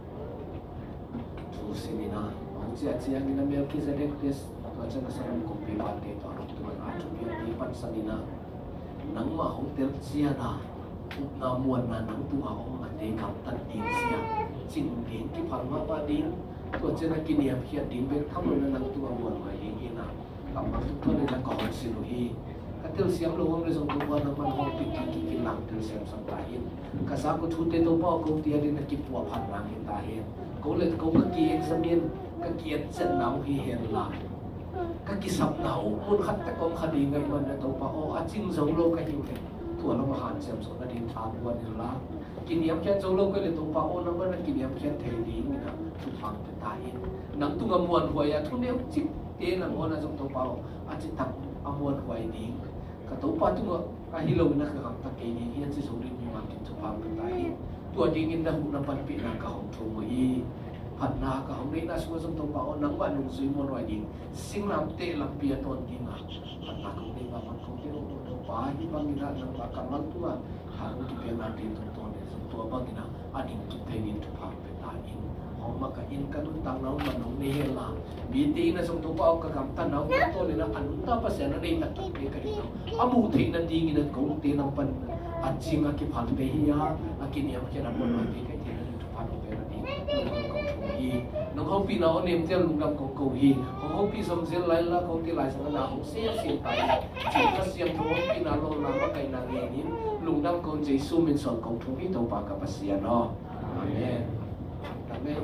Tusin nina, Mansiya nina Melchizedek tis, Tuwajan na sa mga kumpipan dito, Tuwan ato pinatipan sa nina, Nang mahong tertsiya na, Namuan na nang tuwakong atikam tandin siya, Sindin kipang mapa din, Tuwajan na kiniyam siya din, Berkaman na nang tuwamuan mahingin na, Kapag tuwa nila kahon sinuhi, Katil siyang luwang resong tuwa naman hong pikikikin lang til siyang santahin. Kasako tute to po kung tiya din nakipuwa pan lang hintahin. Kung let kung kaki-examine, kaki-at sen nang hihen lang. Kakisap na o, mun kat takong kadingay man na to pa o, at sing zong lo kahiwe. Tuwa na mahan siyang so na din tabuan nila. Kiniyam kiyan zong lo kahiwe to pa o naman na kiniyam kiyan tayling na tupang tatahin. Nang tungamuan huwaya, tunay o chik tiyan ang ona zong to pa o, at sitang amuan huway ding. Katupa tu kahilaw na kakanta kini iyan si sulit ni makin tupang patahin. Tua dingin na hunang panpi na kahong tumuhi. Panna kahong rin na sumasang tupaon ng manong suimon wa ding. Sing namte lang piyaton gina. Panna kong rin maman kong tinutong pahi bangina ng makamang tuwa. Harong tupiyan natin tuntun. Tua bangina ading tupengin tupang patahin. Makain kanuntang na manong nihela. Biti na song tupaw kagamtan na ito nila anunta pa siya na rin natakli ka rin. Amuti na dingin at kung tinampan at singa kipalpe hiya akiniyam siya na mo natin kay tinang ito pa ng pera din. Nang hopi na onim tiyan lungdam kong kuhi. Kung hopi samsil layla kong tilay sa kanakong siya sintay. Sika siyang hopi na lo naman kay nanginin. Lungdam kong Jesu minsan kong tupi ito pa kapasya no. Amen. Amen.